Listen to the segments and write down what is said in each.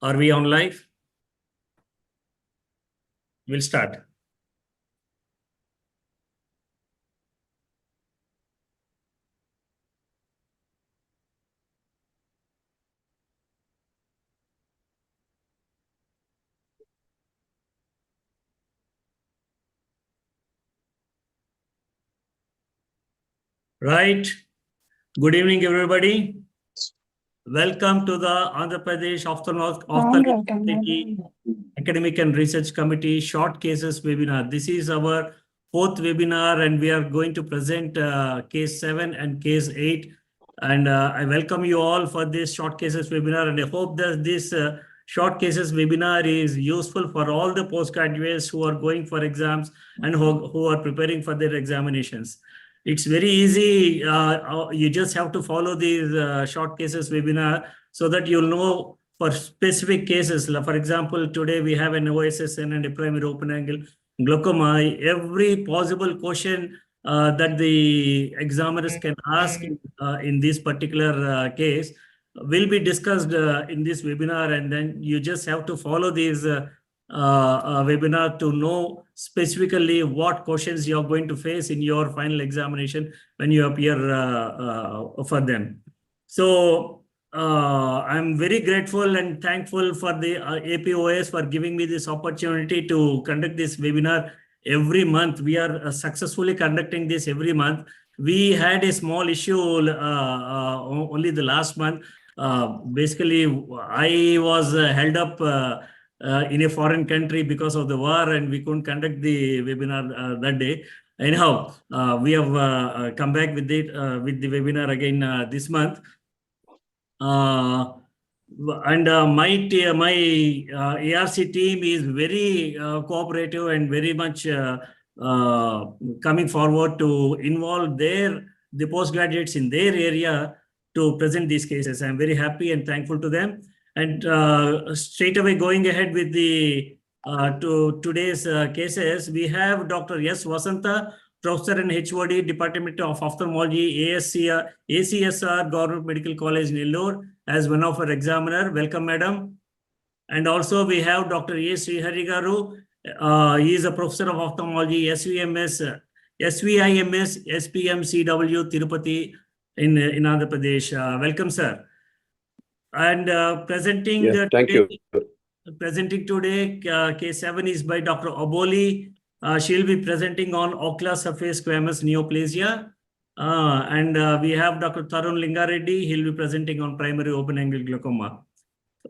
Are we on live? We'll start. Right. Good evening, everybody. Welcome to the Andhra Pradesh Ophthalmology Academic and Research Committee Short Cases webinar. This is our fourth webinar, and we are going to present case 7 and case 8. And I welcome you all for this short cases webinar, and I hope that this short cases webinar is useful for all the postgraduates who are going for exams and who are preparing for their examinations. It's very easy. You just have to follow these short cases webinar so that you'll know for specific cases. For example, today we have an OSSN and a primary open angle glaucoma. Every possible question that the examiners can ask in this particular case will be discussed in this webinar, and then you just have to follow these webinar to know specifically what questions you are going to face in your final examination when you appear for them. So I'm very grateful and thankful for the APOS for giving me this opportunity to conduct this webinar every month. We are successfully conducting this every month. We had a small issue only the last month. Basically, I was held up in a foreign country because of the war, and we couldn't conduct the webinar that day. Anyhow, we have come back with the webinar again this month. And my ARC team is very cooperative and very much coming forward to involve the postgraduates in their area to present these cases. I'm very happy and thankful to them. And straight away going ahead with the today's cases, we have Dr. S. Vasanta, Professor and HOD, Department of Ophthalmology, ACSR, Government Medical College, Nellore, as one of our examiner. Welcome, madam. And also we have Dr. A. Srihari Garu. He is a Professor of Ophthalmology, SVIMS, SPM, CW, Tirupati in Andhra Pradesh. Welcome, sir. And presenting thank you. Presenting today, case 7 is by Dr. Oboli. She'll be presenting on ocular surface squamous neoplasia. And we have Dr. Tarun Lingareddy. He'll be presenting on primary open angle glaucoma.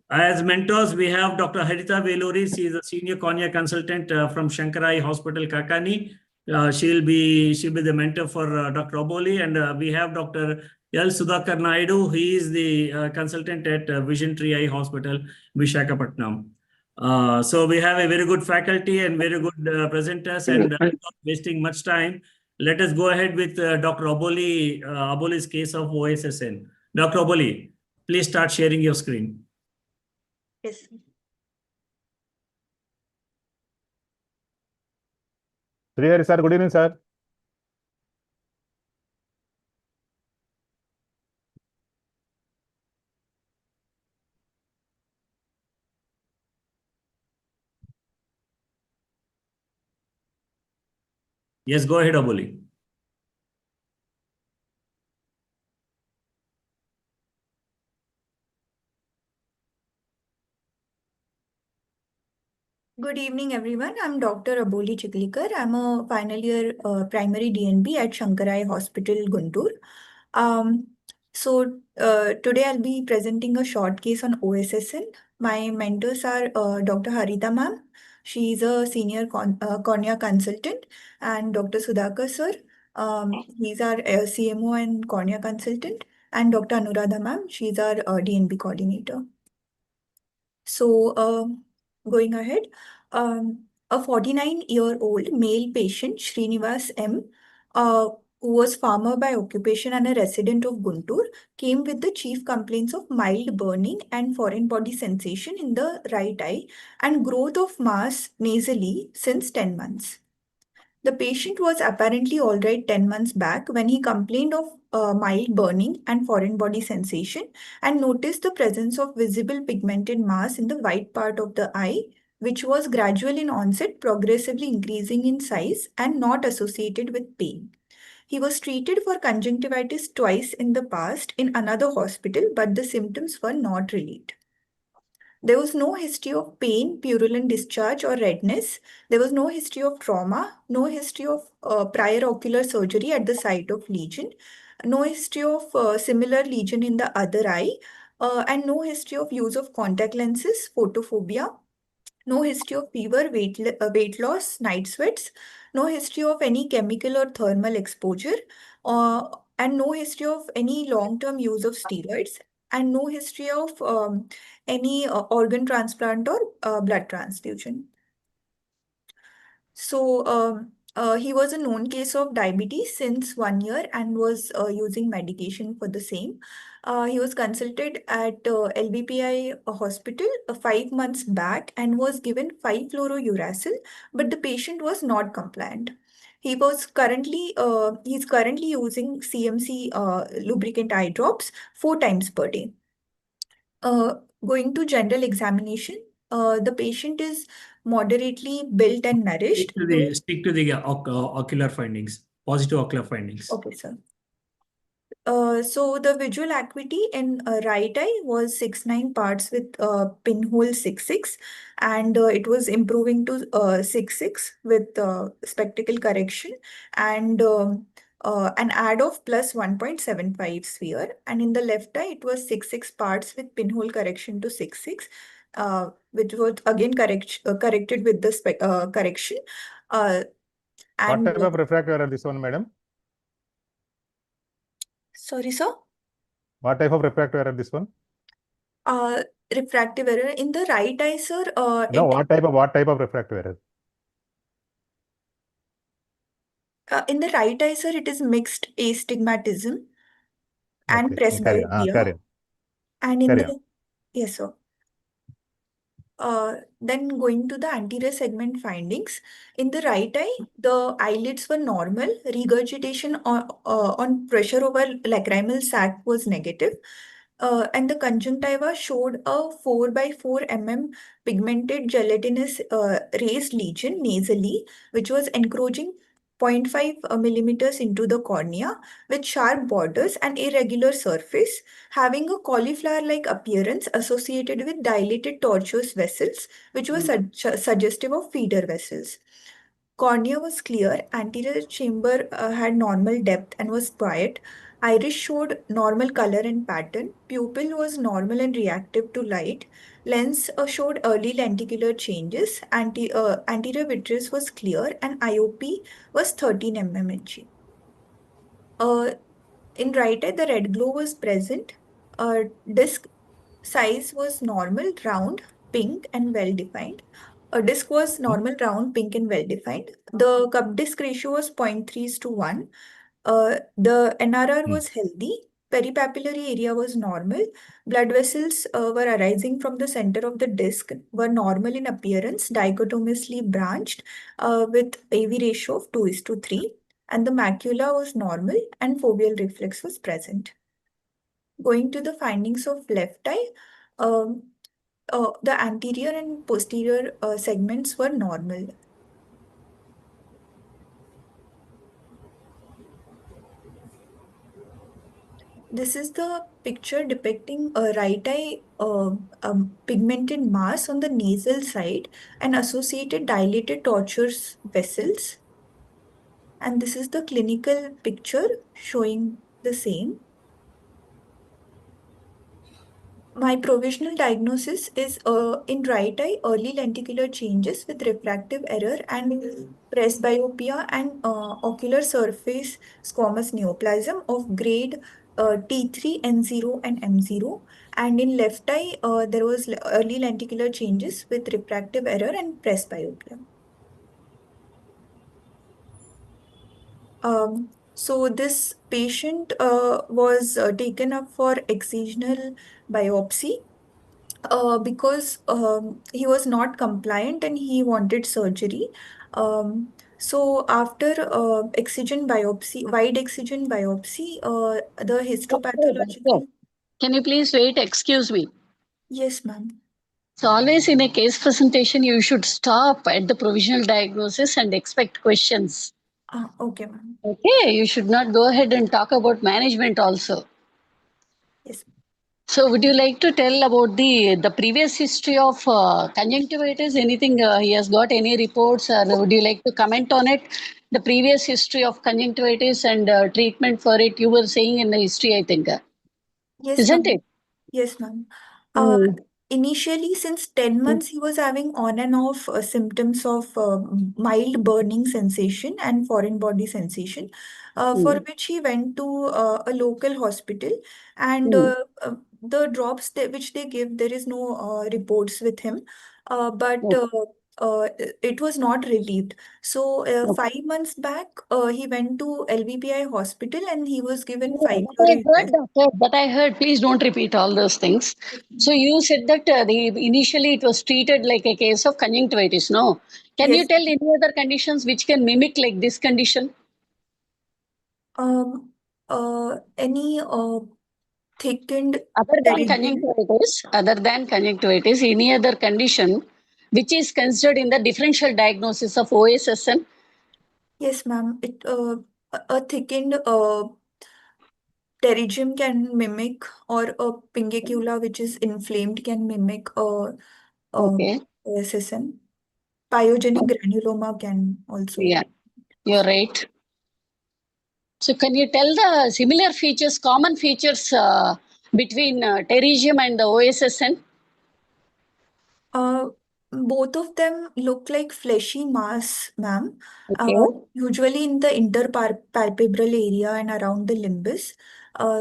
As mentors, we have Dr. Harita Veluri. She is a senior cornea consultant from Shankarai Hospital, Kakani. She'll be the mentor for Dr. Oboli. And we have Dr. L. Sudhakar Naidu. He is the consultant at Vision Tree Eye Hospital, Vishakhapatnam. So we have a very good faculty and very good presenters, and not wasting much time, let us go ahead with Dr. Oboli, Oboli's case of OSSN. Dr. Oboli, please start sharing your screen. Yes. Srihari sir, good evening, sir. Yes, go ahead, Oboli. Good evening, everyone. I'm Dr. Aboli Chiklikar. I'm a final year primary DNB at Shankarai Hospital, Guntur. Today I'll be presenting a short case on OSSN. My mentors are Dr. Harita ma'am. She's a senior cornea consultant, and Dr. Sudhakar sir. He's our CMO and cornea consultant, and Dr. Anuradha ma'am. She's our DNB coordinator. So, going ahead, a 49-year-old male patient, Srinivas M., who was farmer by occupation and a resident of Guntur, came with the chief complaints of mild burning and foreign body sensation in the right eye and growth of mass nasally since 10 months. The patient was apparently all right 10 months back when he complained of mild burning and foreign body sensation and noticed the presence of visible pigmented mass in the white part of the eye, which was gradual in onset, progressively increasing in size and not associated with pain. He was treated for conjunctivitis twice in the past in another hospital, but the symptoms were not relieved. There was no history of pain, purulent discharge, or redness. There was no history of trauma, no history of prior ocular surgery at the site of lesion, no history of similar lesion in the other eye, and no history of use of contact lenses, photophobia, no history of fever, weight loss, night sweats, no history of any chemical or thermal exposure, and no history of any long-term use of steroids, and no history of any organ transplant or blood transfusion. So he was a known case of diabetes since 1 year and was using medication for the same. He was consulted at LBPI hospital 5 months back and was given 5-fluorouracil, but the patient was not compliant. He's currently using CMC lubricant eye drops 4 times per day. Going to general examination, the patient is moderately built and nourished. Stick to the ocular findings, positive ocular findings. Okay, sir. So the visual acuity in right eye was 6/9 parts with pinhole 6/6, and it was improving to 6/6 with spectacle correction and an add of plus 1.75 sphere. And in the left eye, it was 6/6 parts with pinhole correction to 6/6, which was again corrected with the correction. What And type of refractive error this one, madam? sorry, sir. What type of refractive error this one? Refractive error in the right eye, sir. No, what type of refractive error? In the right eye, sir, it is mixed astigmatism and Okay, carry on. presbyopia. Carry on. And in Carry the on. yes, sir. Then going to the anterior segment findings. In the right eye, the eyelids were normal. Regurgitation on pressure over lacrimal sac was negative. And the conjunctiva showed a 4 by 4 mm pigmented gelatinous raised lesion nasally, which was encroaching 0.5 millimeters into the cornea with sharp borders and irregular surface, having a cauliflower-like appearance associated with dilated tortuous vessels, which was suggestive of feeder vessels. Cornea was clear, anterior chamber had normal depth and was quiet. Iris showed normal color and pattern. Pupil was normal and reactive to light. Lens showed early lenticular changes. Anterior vitreous was clear and IOP was 13 mmHg. In right eye, the red glow was present. Disc size was normal, round, pink, and well defined. A disc was normal, round, pink, and well defined. The cup disc ratio was 0.3:1. The NRR was healthy. Peripapillary area was normal. Blood vessels were arising from the center of the disc, were normal in appearance, dichotomously branched with AV ratio of 2:3. And the macula was normal and foveal reflex was present. Going to the findings of left eye, the anterior and posterior segments were normal. This is the picture depicting a right eye pigmented mass on the nasal side and associated dilated tortuous vessels. And this is the clinical picture showing the same. My provisional diagnosis is in right eye early lenticular changes with refractive error and presbyopia and ocular surface squamous neoplasm of grade T3, N0, and M0. And in left eye, there was early lenticular changes with refractive error and presbyopia. So this patient was taken up for excisional biopsy because he was not compliant and he wanted surgery. So after excision biopsy, wide excision biopsy, the histopathological. Can you please wait? Excuse me. Yes, ma'am. So always in a case presentation, you should stop at the provisional diagnosis and expect questions. Okay, ma'am. Okay, you should not go ahead and talk about management also. Yes. So would you like to tell about the previous history of conjunctivitis? Anything he has got any reports, or would you like to comment on it? The previous history of conjunctivitis and treatment for it, you were saying in the history, I think. Yes, Isn't ma'am. it? Yes, ma'am. Mm. Initially, since 10 months, he was having on and off symptoms of mild burning sensation and foreign body sensation, for which he went to a local hospital. And the drops which they give, there is no reports with him, but it was not relieved. So, 5 months back, he went to LVPI hospital and he was given 5-fluoroethers. That I heard. Please don't repeat all those things. So you said that initially it was treated like a case of conjunctivitis. No, can you Yes. tell any other conditions which can mimic like this condition? Any thickened Other than pterygium. conjunctivitis, any other condition which is considered in the differential diagnosis of OSSN? Yes, ma'am. A thickened pterygium can mimic, or a pingicula which is inflamed can mimic Okay. OSSN. Pyogenic granuloma can also. Yeah, you're right. So can you tell the similar features, common features between pterygium and the OSSN? Both of them look like fleshy mass, ma'am. Okay. Usually in the interpalpebral area and around the limbus.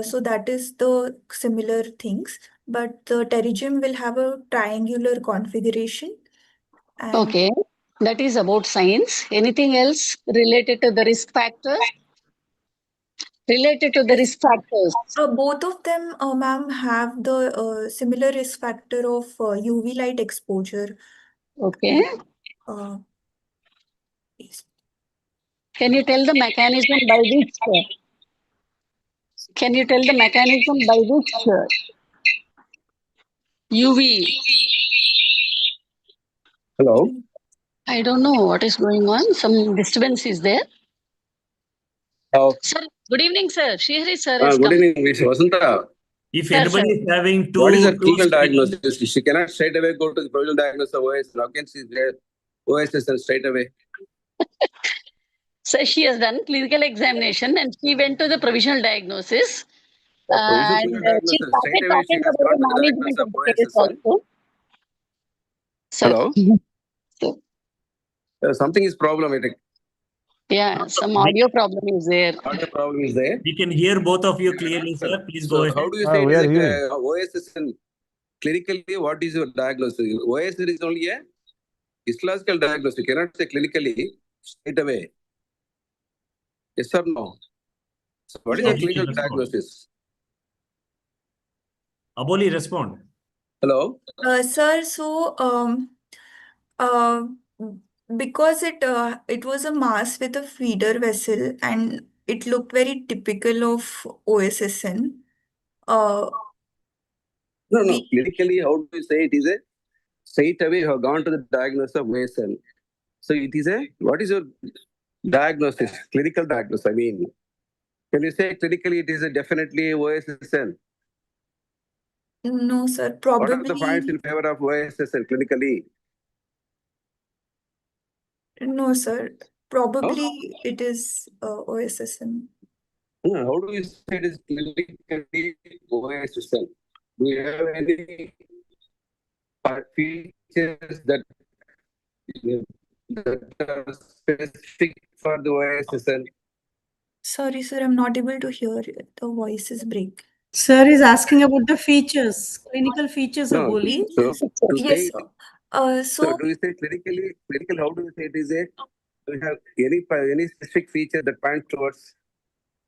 So that is the similar things. But the pterygium will have a triangular configuration. And Okay. That is about science. Anything else related to the risk factors? Related to the yes, risk factors. both of them, ma'am, have the similar risk factor of UV light exposure. Okay. Uh, yes. Can you tell the mechanism by which? Can you tell the mechanism by which UV? Hello. I don't know what is going on. Some disturbance is there. Oh, Sir, good evening, sir. Shihri sir good is coming. evening, Miss Vasanta. If Sir, anybody sir. is having What is the two clinical screens, diagnosis? She cannot straight away go to the provisional diagnosis of OS. How can she get OSSN straight away? So she has done clinical examination and she went to the provisional diagnosis. Provisional And clinical she diagnosis. started Straight away she talking has about gone the to the management diagnosis of of the case OSSN. also. Sir. Hello. So, Something is problematic. yeah, some audio problem is there. Audio problem is there. we can hear both of you clearly, sir. Please go So ahead. how do you say it We is are hearing. OSSN? Clinically, what is your diagnosis? OSSN is only a histological diagnosis. You cannot say clinically straight away. Yes or no? So what is Yes. the clinical Respond. diagnosis? Aboli, respond. Hello? Sir, so uh, because it was a mass with a feeder vessel and it looked very typical of OSSN. No, We clinically, how do you say it is a straight away you have gone to the diagnosis of OSN. So it is a, what is your diagnosis, clinical diagnosis? I mean, can you say clinically it is a definitely OSSN? No, sir, What are the points probably in favor of OSSN clinically? no, sir. Probably it is OSSN. How do you say it is clinically OSSN? Do you have any features that are specific for the OSSN? Sorry, sir, I'm not able to hear it. The voice is break. Sir is asking about the features, clinical features of No, Boli. so to Yes, say, sir. so do you say clinical, how do you say it is a, do you have any specific feature that points towards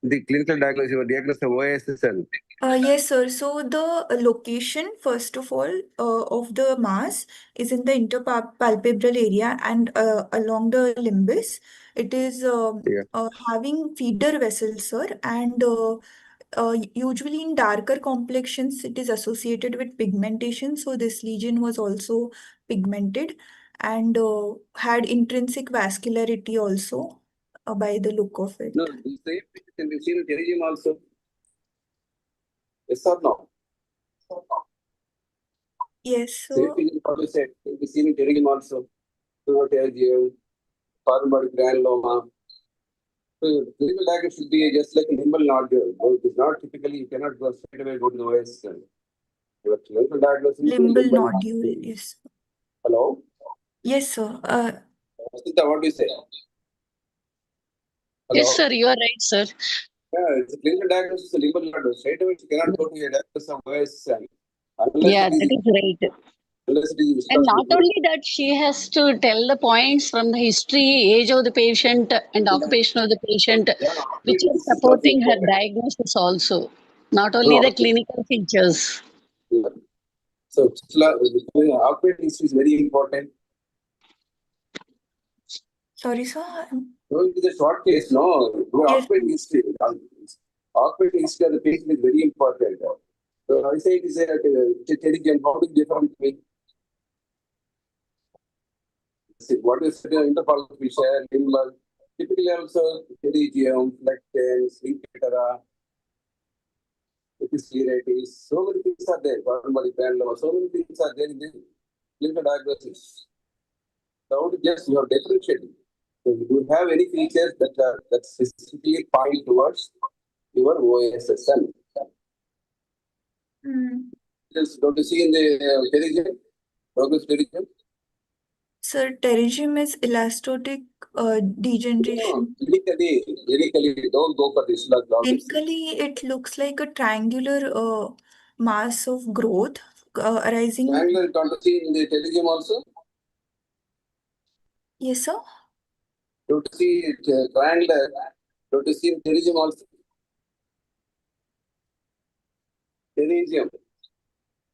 the clinical diagnosis or diagnosis of OSSN? Yes, sir. So the location, first of all, of the mass is in the interpalpebral area and along the limbus. It is Yeah. having feeder vessels, sir, and usually in darker complexions, it is associated with pigmentation. So this lesion was also pigmented and had intrinsic vascularity also by the look of it. No, the same thing can be seen in pterygium also. Yes or no? Yes, Same sir. thing is what you said. Can be seen in pterygium also. Pterygium, foreign body granuloma. So clinical diagnosis should be just like a limbal nodule. Though it is not typically, you cannot go straight away go to the OSSN. Your clinical diagnosis is Limbal limbal nodule, yes. Hello? Yes, sir. Asita, what do you say? Hello? Yes, sir, you are right, sir. Yeah, it's a clinical diagnosis of limbal nodule. Straight away, you cannot go to a diagnosis of OSSN unless Yeah, it that is is right. unless it is And viscous not liquid. only that, she has to tell the points from the history, age of the patient, and occupation of the patient, Yeah, which is this is also supporting her important. diagnosis also. Not only No, the clinical features. yeah. So, occupant history is very important. Sorry, sir. No, it is a short case, no. Do Yes. occupant history. Occupant history of the patient is very important. So, I say it is a pterygium. How do you differ between what is the interval fissure, limbal? Typically, also pterygium, flectens, etc. Scleritis. So many things are there. Foreign body granuloma. So many things are there in the clinical diagnosis. So, yes, you are differentiating. So, do you have any features that specifically point towards your OSSN? Just don't you see in the pterygium, progress pterygium? Sir, pterygium is elastotic degeneration. Clinically, don't go for this. Clinically, it looks like a triangular mass of growth arising. Triangular, don't you see in the pterygium also? Yes, sir. Don't you see it, triangular? Don't you see in pterygium also? Pterygium.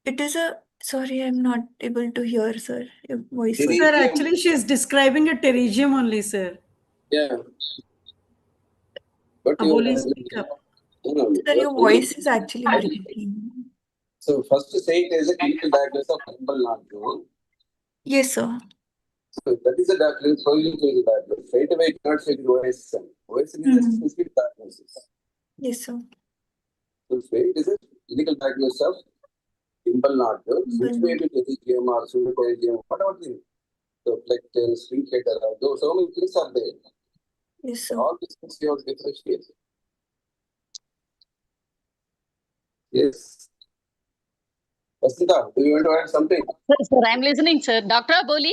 It is a. Sorry, I'm not able to hear, sir. Your voice was. Sir, actually, she is describing a pterygium only, sir. Yeah. But Aboli, speak up. Sir, your voice is actually breaking. So first to say it as a clinical diagnosis of limbal nodule. Yes, sir. So that is a clinical diagnosis. Straight away, you cannot say it is OSSN. OSSN is a specific diagnosis. Yes, sir. So it is a clinical diagnosis of limbal nodule, which may be pterygium or pseudopterygium, whatever thing. So flectens, sphincter, those so many things are there. Yes, sir. All these things you have to differentiate. Yes. Asita, do you want to add something? Sir, I'm listening, sir. Dr. Aboli,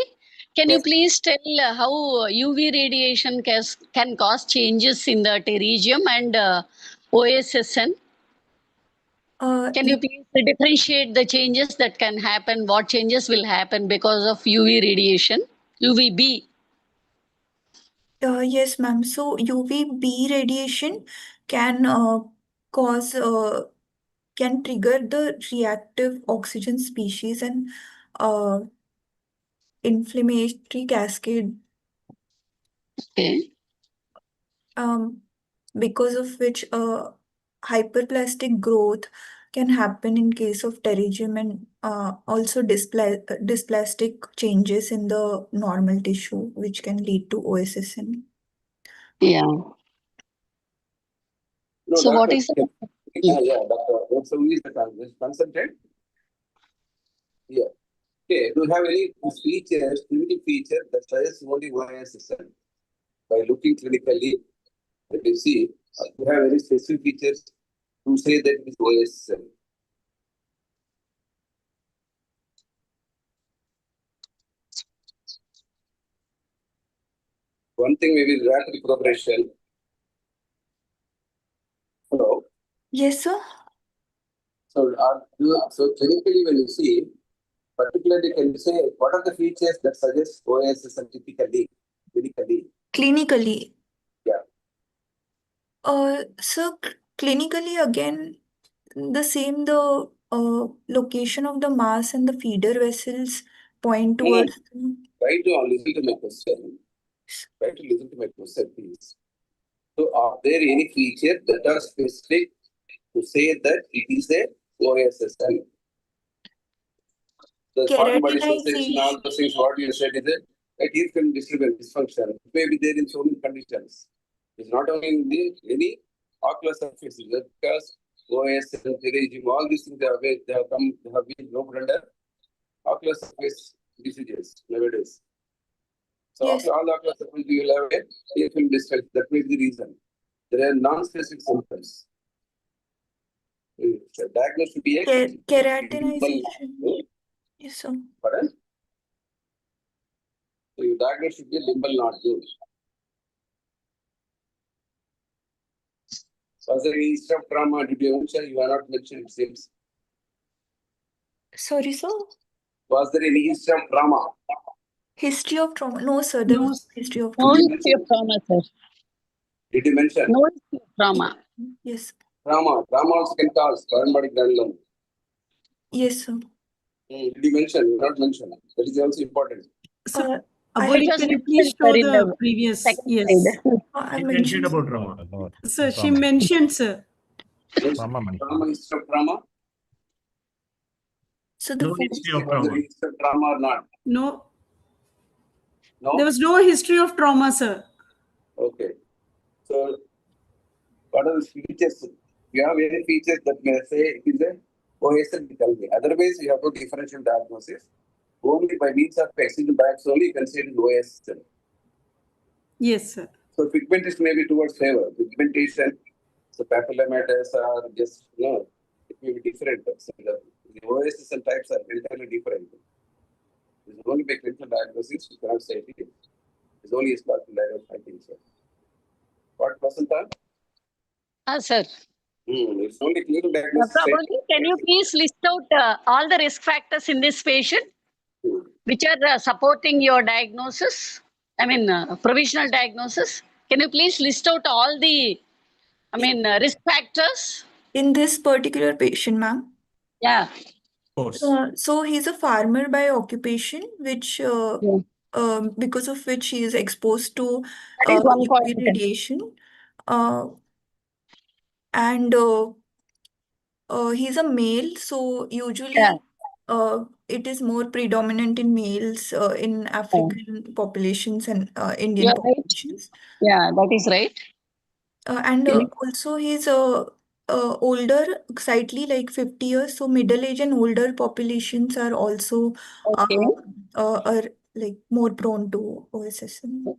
can you please tell how UV radiation can cause changes in the pterygium and OSSN? Can you please differentiate the changes that can happen? What changes will happen because of UV radiation, UVB? Yes, ma'am. So UVB radiation can cause can trigger the reactive oxygen species and inflammatory cascade, Okay. because of which hyperplastic growth can happen in case of pterygium and also dysplastic changes in the normal tissue, which can lead to OSSN. Yeah. No, So what doctor. is Yeah, doctor. So who is the consultant? Yeah. Okay. Do you have any features, clinical feature that suggests only OSSN? By looking clinically, that you see, you have any specific features to say that it is OSSN? One thing may be rapid progression. Hello. Yes, sir. So, so clinically, when you see, particularly, can you say what are the features that suggest OSSN typically, clinically? Clinically. Yeah. So clinically, again, the same, the location of the mass and the feeder vessels point towards. Right now, listen to my question. Try to listen to my question, please. So, are there any features that are specific to say that it is a OSSN? The foreign body association, all those things, what you said is a tear film disturbance dysfunction. It may be there in so many conditions. It's not only in any ocular surface, because OSSN, pterygium, all these things they have been grouped under ocular surface diseases nowadays. So Yes. all the ocular surface you will have a tear film disturbance. That may be the reason. There are non-specific symptoms. So diagnosis should be a Keratinization. Yes, sir. Pardon? So your diagnosis should be a limbal nodule. Was there any history of trauma? Did you mention? You are not mentioned, it seems. Sorry, sir. Was there any history of trauma? History of trauma? No, sir. There No, was no history of No trauma. history of trauma, sir. Did you mention? No history of trauma. Yes. Trauma. Trauma also can cause foreign body granuloma. Yes, sir. Did you mention? You not mention. That is also important. sir, I Aboli, It was can you please mentioned, show sir, in the the previous? second Yes. slide. I He mentioned mentioned about trauma. Sir, she mentioned, sir. Trauma mentioned. Trauma, history of trauma. so the No full- history of Was there trauma. any history of trauma or not? No, No? there was no history of trauma, sir. Okay. So, what are the features? You have any features that may say it is a OSN, tell me. Otherwise, you have to differential diagnosis. Only by means of external bags only you can say it is OSN. Yes, sir. So, pigmentation may be towards favor. Pigmentation, so papillomatous are just, it may be different. So the OSSN types are entirely different. It's only by clinical diagnosis, you cannot say it. It's only a spatial diagnosis, I think so. What percent? Sir. It's only clinical diagnosis. Probably, can you please list out all the risk factors in this patient which are supporting your diagnosis? I mean, provisional diagnosis. Can you please list out all the, risk factors? in this particular patient, ma'am. Yeah. Of course. So he's a farmer by occupation, which because of which he is exposed to That is one UV point. radiation, and he's a male. So usually, it is more predominant in males in African populations and Indian You're right. populations. Yeah, that is right. And also he's older, slightly like 50 years. So middle age and older populations are also Okay. are like more prone to OSSN.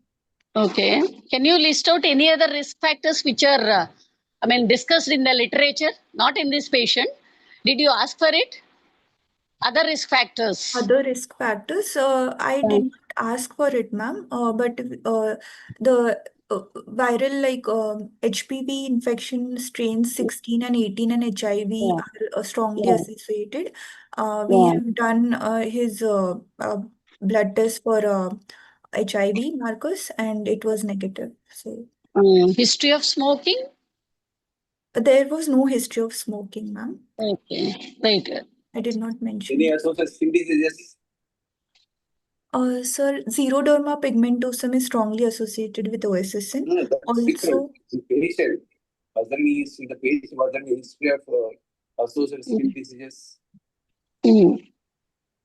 Okay. Can you list out any other risk factors which are, discussed in the literature, not in this patient? Did you ask for it? Other risk factors. Other risk factors, I did not ask for it, ma'am. But the viral like HPV infection strains 16 and 18 and HIV are strongly associated. We have done his blood test for HIV markers and it was negative. So History of smoking? there was no history of smoking, ma'am. Okay. Right. I did not mention. Any associated skin diseases? Sir, xeroderma pigmentosum is strongly associated with OSSN. No, that's Also, different. In patient, was there any in the patient, was there any history of associated skin diseases?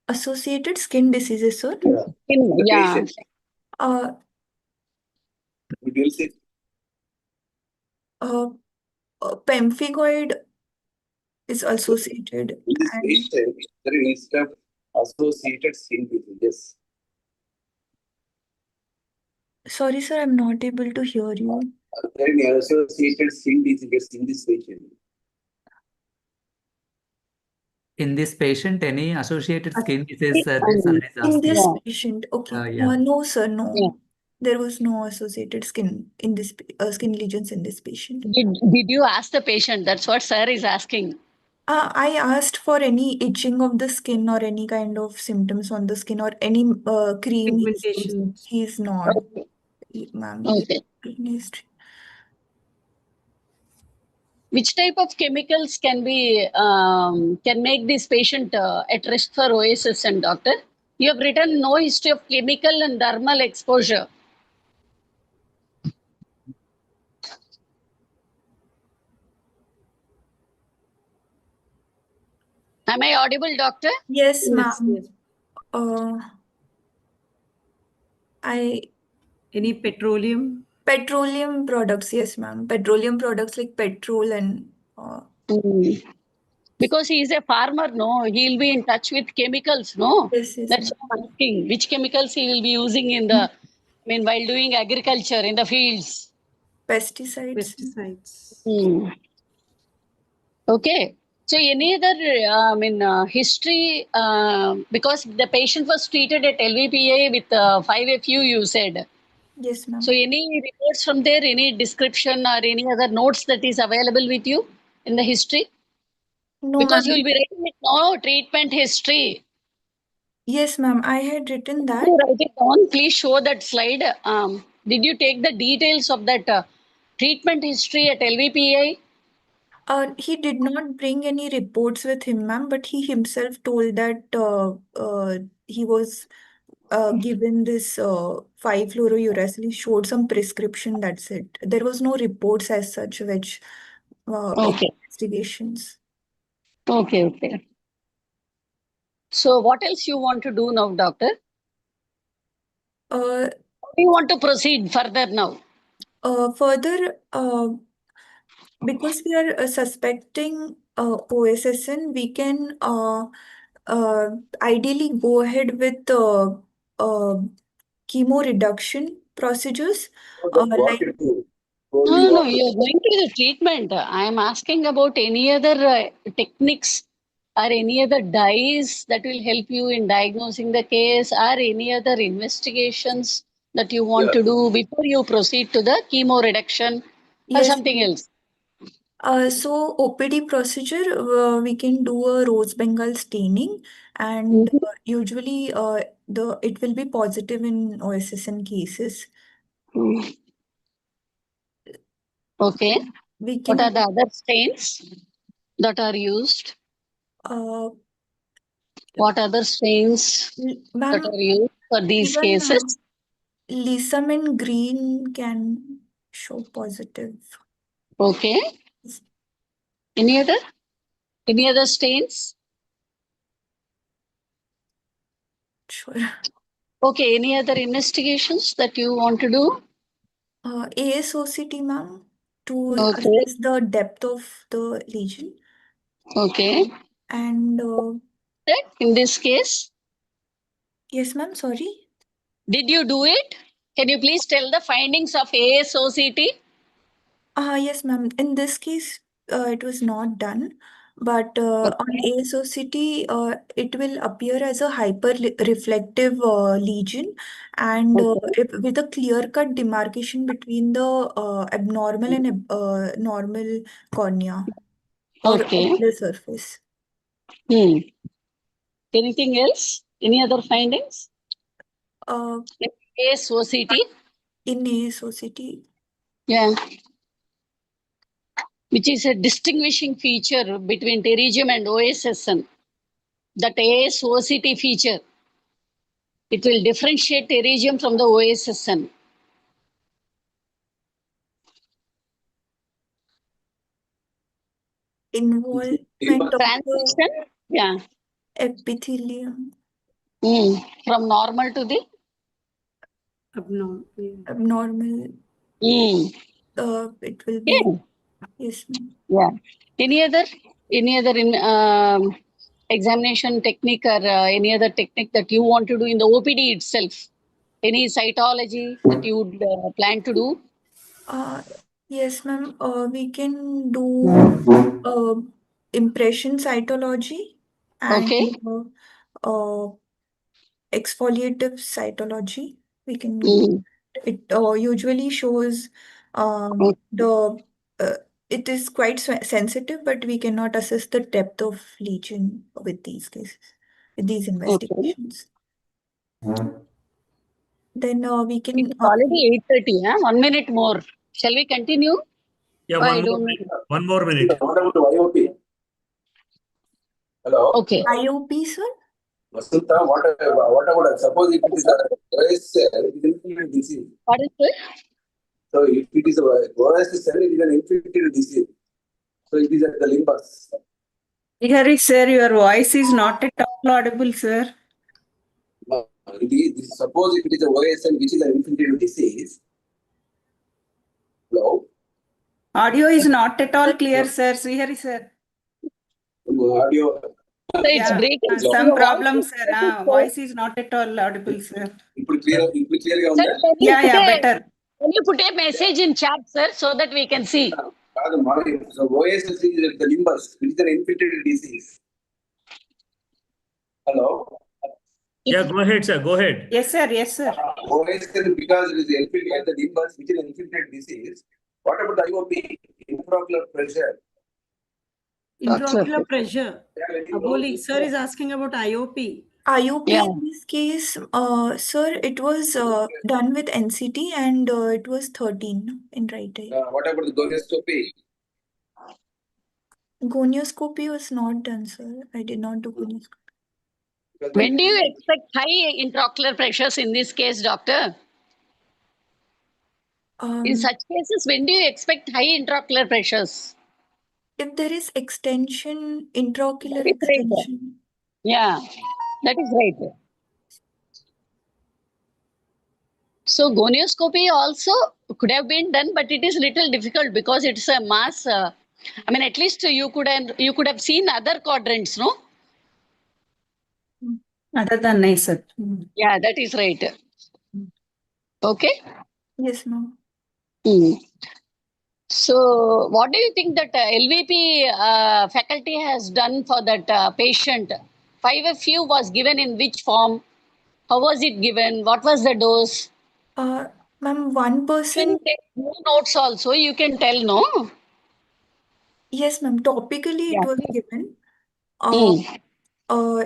associated skin diseases, sir. Yeah. The Yeah. patient. Would you say Pemphigoid is associated. in this And patient, there is history of associated skin diseases? sorry, sir, I'm not able to hear you. Are there any associated skin diseases in this patient? In this patient, any associated skin disease sir is In asking. this patient, okay. Yeah. No, sir, no. Yeah. There was no associated skin in this skin lesions in this patient. Did you ask the patient? That's what sir is asking. I asked for any itching of the skin or any kind of symptoms on the skin or any cream Pigmentation. he's not, ma'am. Okay. Which type of chemicals can make this patient at risk for OSSN, doctor? You have written no history of chemical and thermal exposure. Am I audible, doctor? Yes, Yes, ma'am. yes. I Any petroleum? petroleum products, yes, ma'am. Petroleum products like petrol and Mm. Because he is a farmer, no? He'll be in touch with chemicals, no? yes, yes, That's ma'am. what I'm asking. Which chemicals he will be using in the, while doing agriculture in the fields? Pesticides. Pesticides. Hmm. Okay. So any other, history, because the patient was treated at LVPA with 5FU, you said. Yes, ma'am. So any reports from there, any description or any other notes that is available with you in the history? No, Because ma'am. you'll be writing it now, treatment history. Yes, ma'am. I had written Could that. you write it down? Please show that slide. Did you take the details of that treatment history at LVPA? He did not bring any reports with him, ma'am, but he himself told that he was given this 5-fluorouracil. He showed some prescription, that's it. There was no reports as such, which Okay. investigations. Okay, okay. So what else you want to do now, doctor? Uh, How do you want to proceed further now? Further, because we are suspecting OSSN, we can ideally go ahead with chemo reduction procedures. Like No, no, you are going to the treatment. I am asking about any other techniques or any other dyes that will help you in diagnosing the case or any other investigations that you want to do before you proceed to the chemo reduction or yes, something else. so OPD procedure, we can do a rose Bengal staining, and Mhm. usually it will be positive in OSSN cases. Mm. Okay. We What can are the other stains that are used? uh, What other stains ma'am, that are used for these even cases? Lisamin green can show positive. Okay. Any other? Any other stains? Sure. Okay. Any other investigations that you want to do? ASOCT, ma'am, to Okay. assess the depth of the lesion. Okay. And In this case, yes, ma'am, sorry. did you do it? Can you please tell the findings of ASOCT? Yes, ma'am. In this case, it was not done. But on Okay. ASOCT, it will appear as a hyper-reflective lesion, and Okay. with a clear-cut demarcation between the abnormal and normal cornea or Okay. ocular surface. Hmm. Anything else? Any other findings? Uh, ASOCT? in ASOCT, Yeah. Which is a distinguishing feature between pterygium and OSSN. That ASOCT feature, it will differentiate pterygium from the OSSN. involvement of the Transition, yeah. epithelium, From normal to the Abnormal. Yeah. abnormal, mm. it will be, Yeah. yes, ma'am. Yeah. Any other examination technique or any other technique that you want to do in the OPD itself? Any cytology that you would plan to do? Uh, yes, ma'am. We can do impression cytology and Okay. uh, exfoliative cytology. We can do. Mm. It usually shows Okay. the. It is quite sensitive, but we cannot assess the depth of lesion with these cases, with these Okay. investigations. Then we It can. is already 8:30. Huh? 1 minute more. Shall we continue? Yeah, I one more don't know. minute. 1 more minute. What about the YOP? Hello? Okay. IOP, sir? Vasudha, what about, suppose if it is a OSL, it is infected disease. What is it? So if it is a OSL, it is an infected disease. So it is at the limbus. Hari sir, your voice is not at all audible, sir. Suppose if it is a OSN, which is an infiltrative disease. Hello? Audio is not at all clear, sir. Srihari sir. Audio. So it's Yeah, breaking. some Your problem, voice is sir. breaking, sir. Voice is not at all audible, sir. ఇప్పుడు clear on Sir, that? can you Yeah, put yeah, a- better. Can you put a message in chat, sir, so that we can see? So OSS is the limbus, which is an infiltrated disease. Hello? Yeah, go ahead, sir. Go ahead. Yes, sir. Yes, sir. OSN, because it is infiltrated, the limbus, which is an infiltrated disease. What about the IOP? Intraocular pressure. Intraocular pressure. Yeah, Aboli, sir is asking about IOP. IOP Yeah. in this case, sir, it was done with NCT and it was 13 in right eye. What about the gonioscopy? Gonioscopy was not done, sir. I did not do gonioscopy. When do you expect high intraocular pressures in this case, doctor? In such cases, when do you expect high intraocular pressures? If there is extension, intraocular That is right. extension, Yeah, that is right. So gonioscopy also could have been done, but it is little difficult because it's a mass. I mean, at least you could have seen other quadrants, no? Other than nice, sir. Yeah, that is right. Okay. yes, ma'am. So, what do you think that LVP faculty has done for that patient? 5FU was given in which form? How was it given? What was the dose? Ma'am, You 1%, can take more notes also. You can tell, no? yes, ma'am. Topically, it Yeah, was please. given. Mm.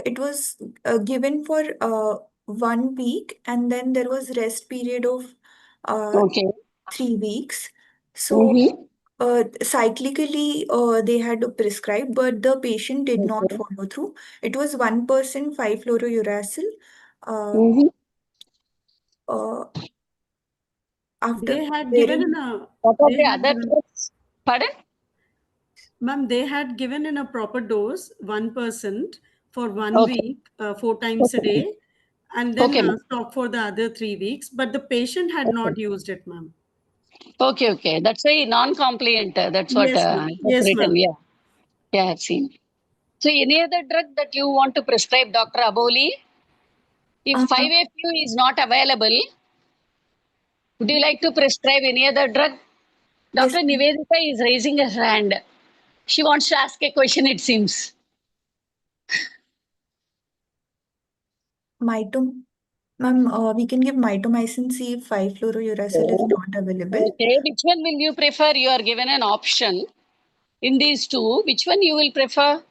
It was given for 1 week, and then there was rest period of Okay. 3 weeks. So Mhm. cyclically they had to prescribe, but the patient did not Okay. follow through. It was 1% 5-fluorouracil. Mhm. Uh, after They had very given in a. What are They the had other given, drugs? Pardon? ma'am, they had given in a proper dose, 1% for 1 Okay. week, 4 times a day, and then Okay, ma'am. stop for the other 3 weeks. But the patient had not used it, ma'am. Okay, okay. That's a non-compliant. That's what Yes, ma'am. was Yes, written. ma'am. Yeah. Yeah, I've seen. So, any other drug that you want to prescribe, Dr. Aboli? If 5FU is not available, would you like to prescribe any other drug? Yes, Dr. Nivedita is raising her hand. She wants to ask a question, it seems. Ma'am, we can give mitomycin C if 5-fluorouracil is not available. Okay, which one will you prefer? You are given an option in these two. Which one you will prefer?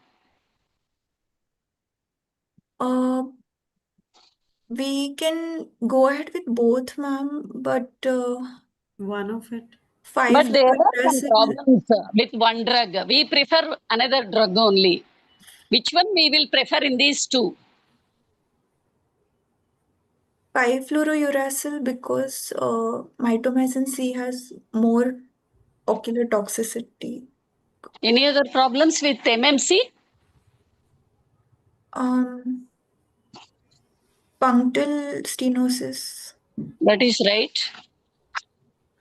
We can go ahead with both, ma'am, but One of it. But there are some 5-fluorouracil, problems with one drug. We prefer another drug only. Which one we will prefer in these two? 5-fluorouracil because mitomycin C has more ocular toxicity. Any other problems with MMC? Punctal stenosis. That is right.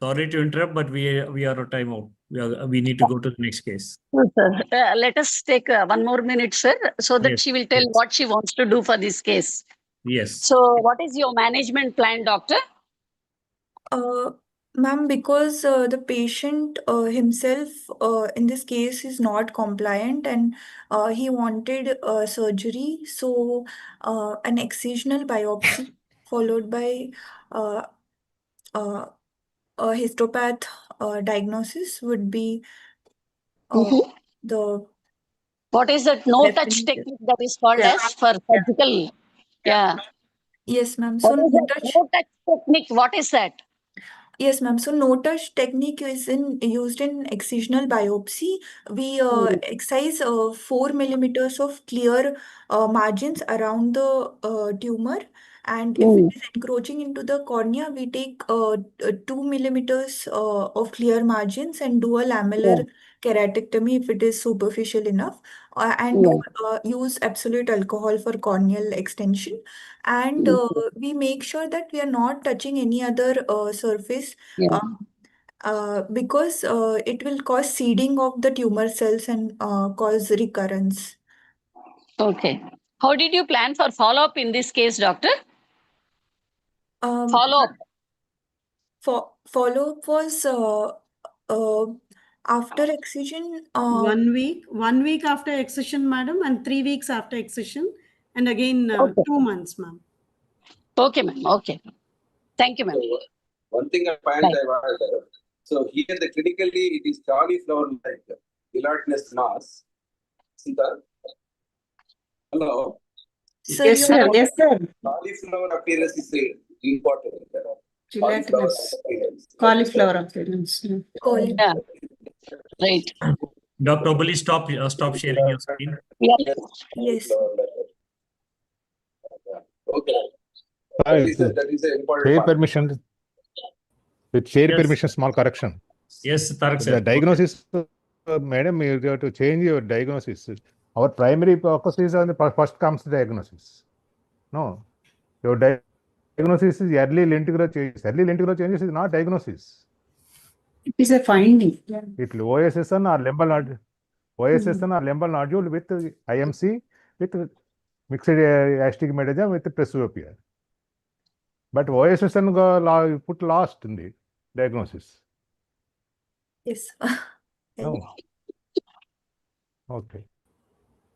Sorry to interrupt, but we are on time out. We need to go to the next case. Yes, sir. Let us take 1 more minute, sir, so that Yes, she will tell yes. what she wants to do for this case. Yes. So, what is your management plan, doctor? Ma'am, because the patient himself in this case is not compliant and he wanted surgery, so an excisional biopsy followed by a histopath diagnosis would be Mhm. the What is that no touch definitive. technique that is called Yeah. as for surgical? Yeah. Yes, ma'am. So What is no that touch. no touch technique? What is that? Yes, ma'am. So no touch technique is used in excisional biopsy. We excise 4 millimeters of clear margins around the tumor, and if it is encroaching into the cornea, we take 2 millimeters of clear margins and do a lamellar keratectomy if it is superficial enough, and use absolute alcohol for corneal extension. And we make sure that we are not touching any other surface. Because it will cause seeding of the tumor cells and cause recurrence. Okay. How did you plan for follow-up in this case, doctor? Follow-up. Follow-up was after excision. 1 week, 1 week after excision, madam, and 3 weeks after excision, and again 2 months, ma'am. Okay, ma'am. Okay. Thank you, ma'am. One thing I find so here the clinically it is cauliflower-like gelatinous mass. Sita? Hello? Yes, sir. Yes, sir. Cauliflower appearance is important. Gelatinous. Cauliflower appearance. Yeah. Right. Dr. Obali, stop sharing your screen. Yeah. Yes. Okay. That is an important Share part. permission. With share Yes. permission, small correction. Yes, Tarak sir. The diagnosis, madam, you have to change your diagnosis. Our primary focus is on the first comes the diagnosis. No, your diagnosis is early lenticular changes. Early lenticular changes is not diagnosis. It is a finding. It will OSSN or limbal nodule. OSSN or limbal nodule with IMC with mixed astigmatism with presbyopia. But OSSN you put last in the diagnosis. Yes. No. Okay.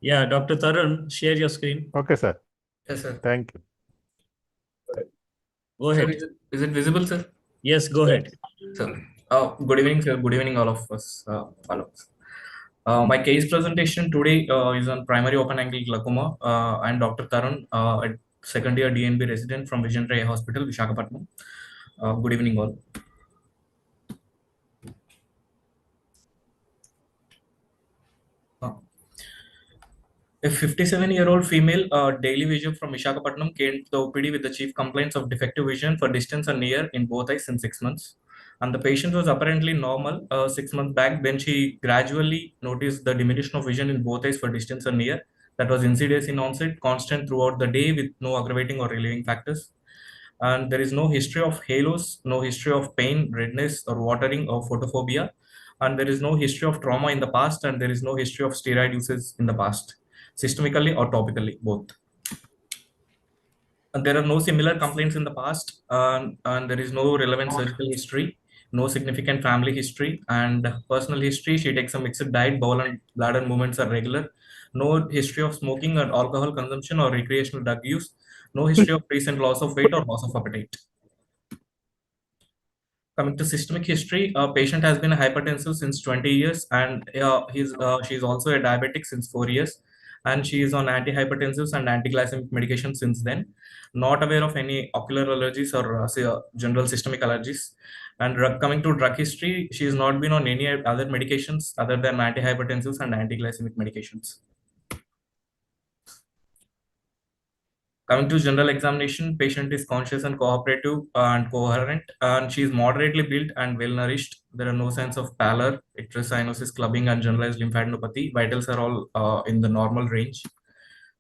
Yeah, Dr. Tarun, share your screen. Okay, sir. Yes, sir. Thank you. Go Sir, ahead. is it visible, sir? Yes, go ahead. Sir. Good evening, sir. Good evening, all of us. My case presentation today is on primary open angle glaucoma. I'm Dr. Tarun, a second year DNB resident from Visionary Eye Hospital, Visakhapatnam. Good evening, all. A 57-year-old female daily vision from Visakhapatnam came to the OPD with the chief complaints of defective vision for distance and near in both eyes in 6 months. And the patient was apparently normal 6 months back. Then she gradually noticed the diminution of vision in both eyes for distance and near. That was insidious in onset, constant throughout the day with no aggravating or relieving factors. And there is no history of halos, no history of pain, redness, or watering or photophobia. And there is no history of trauma in the past, and there is no history of steroid uses in the past, systemically or topically, both. And there are no similar complaints in the past, and there is no relevant surgical history, no significant family history, and personal history. She takes a mixed diet, bowel and bladder movements are regular. No history of smoking or alcohol consumption or recreational drug use. No history of recent loss of weight or loss of appetite. Coming to systemic history, a patient has been hypertensive since 20 years, and she's also a diabetic since 4 years, and she is on antihypertensives and antiglycemic medication since then. Not aware of any ocular allergies or general systemic allergies. And coming to drug history, she has not been on any other medications other than antihypertensives and antiglycemic medications. Coming to general examination, patient is conscious and cooperative and coherent, and she is moderately built and well nourished. There are no signs of pallor, icterus cyanosis, clubbing, and generalized lymphadenopathy. Vitals are all in the normal range.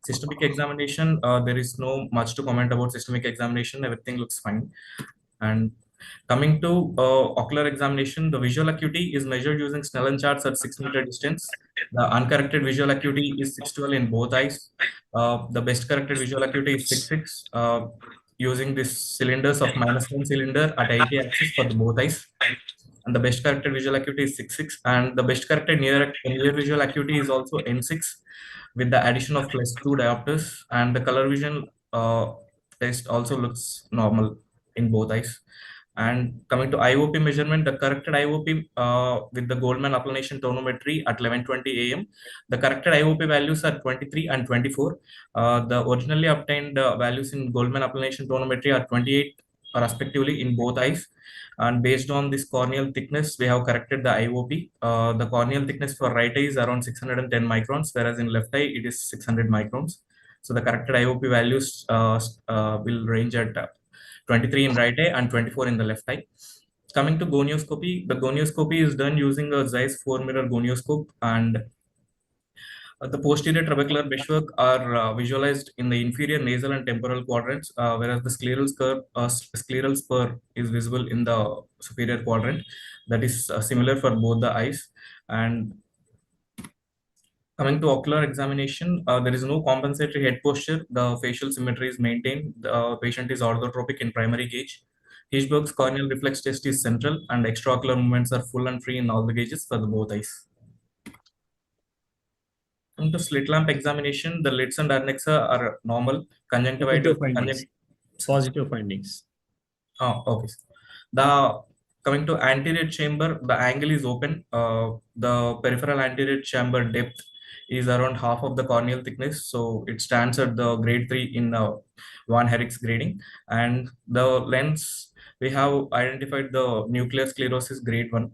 Systemic examination, there is no much to comment about systemic examination. Everything looks fine. And coming to ocular examination, the visual acuity is measured using Snellen charts at 6 meter distance. The uncorrected visual acuity is 612 in both eyes. The best corrected visual acuity is 6.6 using these cylinders of -1 cylinder at 80 axis for the both eyes. And the best corrected visual acuity is 6.6, and the best corrected near visual acuity is also N6 with the addition of +2 diopters, and the color vision test also looks normal in both eyes. And coming to IOP measurement, the corrected IOP with the Goldman applanation tonometry at 11:20 a.m. The corrected IOP values are 23 and 24. The originally obtained values in Goldman applanation tonometry are 28 respectively in both eyes. And based on this corneal thickness, we have corrected the IOP. The corneal thickness for right eye is around 610 microns, whereas in left eye it is 600 microns. So the corrected IOP values will range at 23 in right eye and 24 in the left eye. Coming to gonioscopy, the gonioscopy is done using a Zeiss 4-mirror gonioscope, and the posterior trabecular meshwork are visualized in the inferior nasal and temporal quadrants, whereas the scleral spur is visible in the superior quadrant. That is similar for both the eyes. And coming to ocular examination, there is no compensatory head posture. The facial symmetry is maintained. The patient is orthotropic in primary gauge. Hirschberg's corneal reflex test is central, and extraocular movements are full and free in all the gauges for the both eyes. Into slit lamp examination, the lids and adnexa are normal. Conjunctivitis. Positive findings. Oh, okay. Coming to anterior chamber, the angle is open. The peripheral anterior chamber depth is around half of the corneal thickness, so it stands at the grade 3 in Van Herrick's grading. And the lens, we have identified the nuclear sclerosis grade 1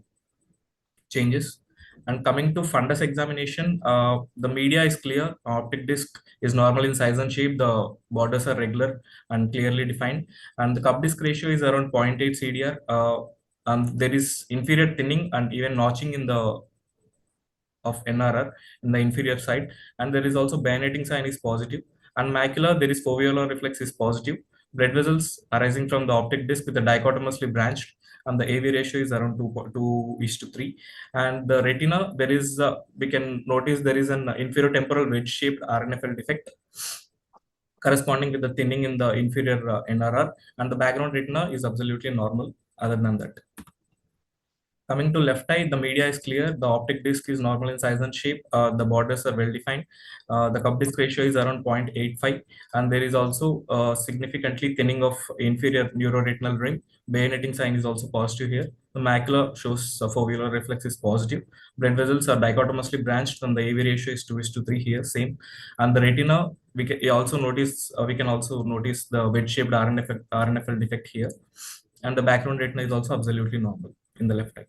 changes. And coming to fundus examination, the media is clear. Optic disc is normal in size and shape. The borders are regular and clearly defined. And the cup disc ratio is around 0.8 CDR. And there is inferior thinning and even notching in the of NRR in the inferior side. And there is also bayoneting sign is positive. And macula, there is foveolar reflex is positive. Blood vessels arising from the optic disc with a dichotomously branched, and the AV ratio is around 2:3. And the retina, there is we can notice there is an inferior temporal wedge-shaped RNFL defect corresponding with the thinning in the inferior NRR, and the background retina is absolutely normal. Other than that, coming to left eye, the media is clear. The optic disc is normal in size and shape. The borders are well defined. The cup disc ratio is around 0.85, and there is also significantly thinning of inferior neuroretinal ring. Bayoneting sign is also positive here. The macula shows foveolar reflex is positive. Blood vessels are dichotomously branched, and the AV ratio is 2:3 here, same. And the retina, we can also notice the wedge-shaped RNFL defect here. And the background retina is also absolutely normal in the left eye.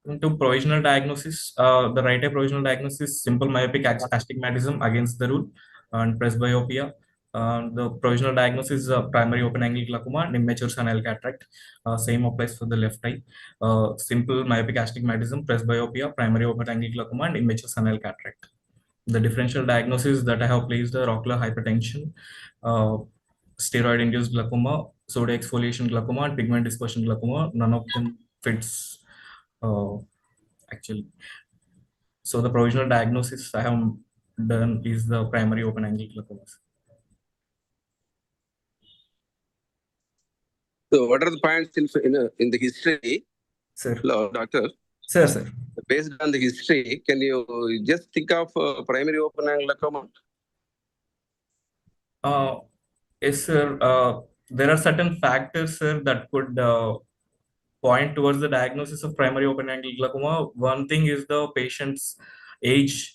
Into provisional diagnosis, the right eye provisional diagnosis, simple myopic astigmatism against the rule, and presbyopia. The provisional diagnosis is primary open angle glaucoma and immature senile cataract. Same applies for the left eye. Simple myopic astigmatism, presbyopia, primary open angle glaucoma, and immature senile cataract. The differential diagnosis that I have placed are ocular hypertension, steroid-induced glaucoma, soda exfoliation glaucoma, and pigment dispersion glaucoma. None of them fits actually. So the provisional diagnosis I have done is the primary open angle glaucoma. So what are the points in the history? Sir. Hello, doctor. Sir. Based on the history, can you just think of primary open angle glaucoma? Yes, sir. There are certain factors, sir, that could point towards the diagnosis of primary open angle glaucoma. One thing is the patient's age.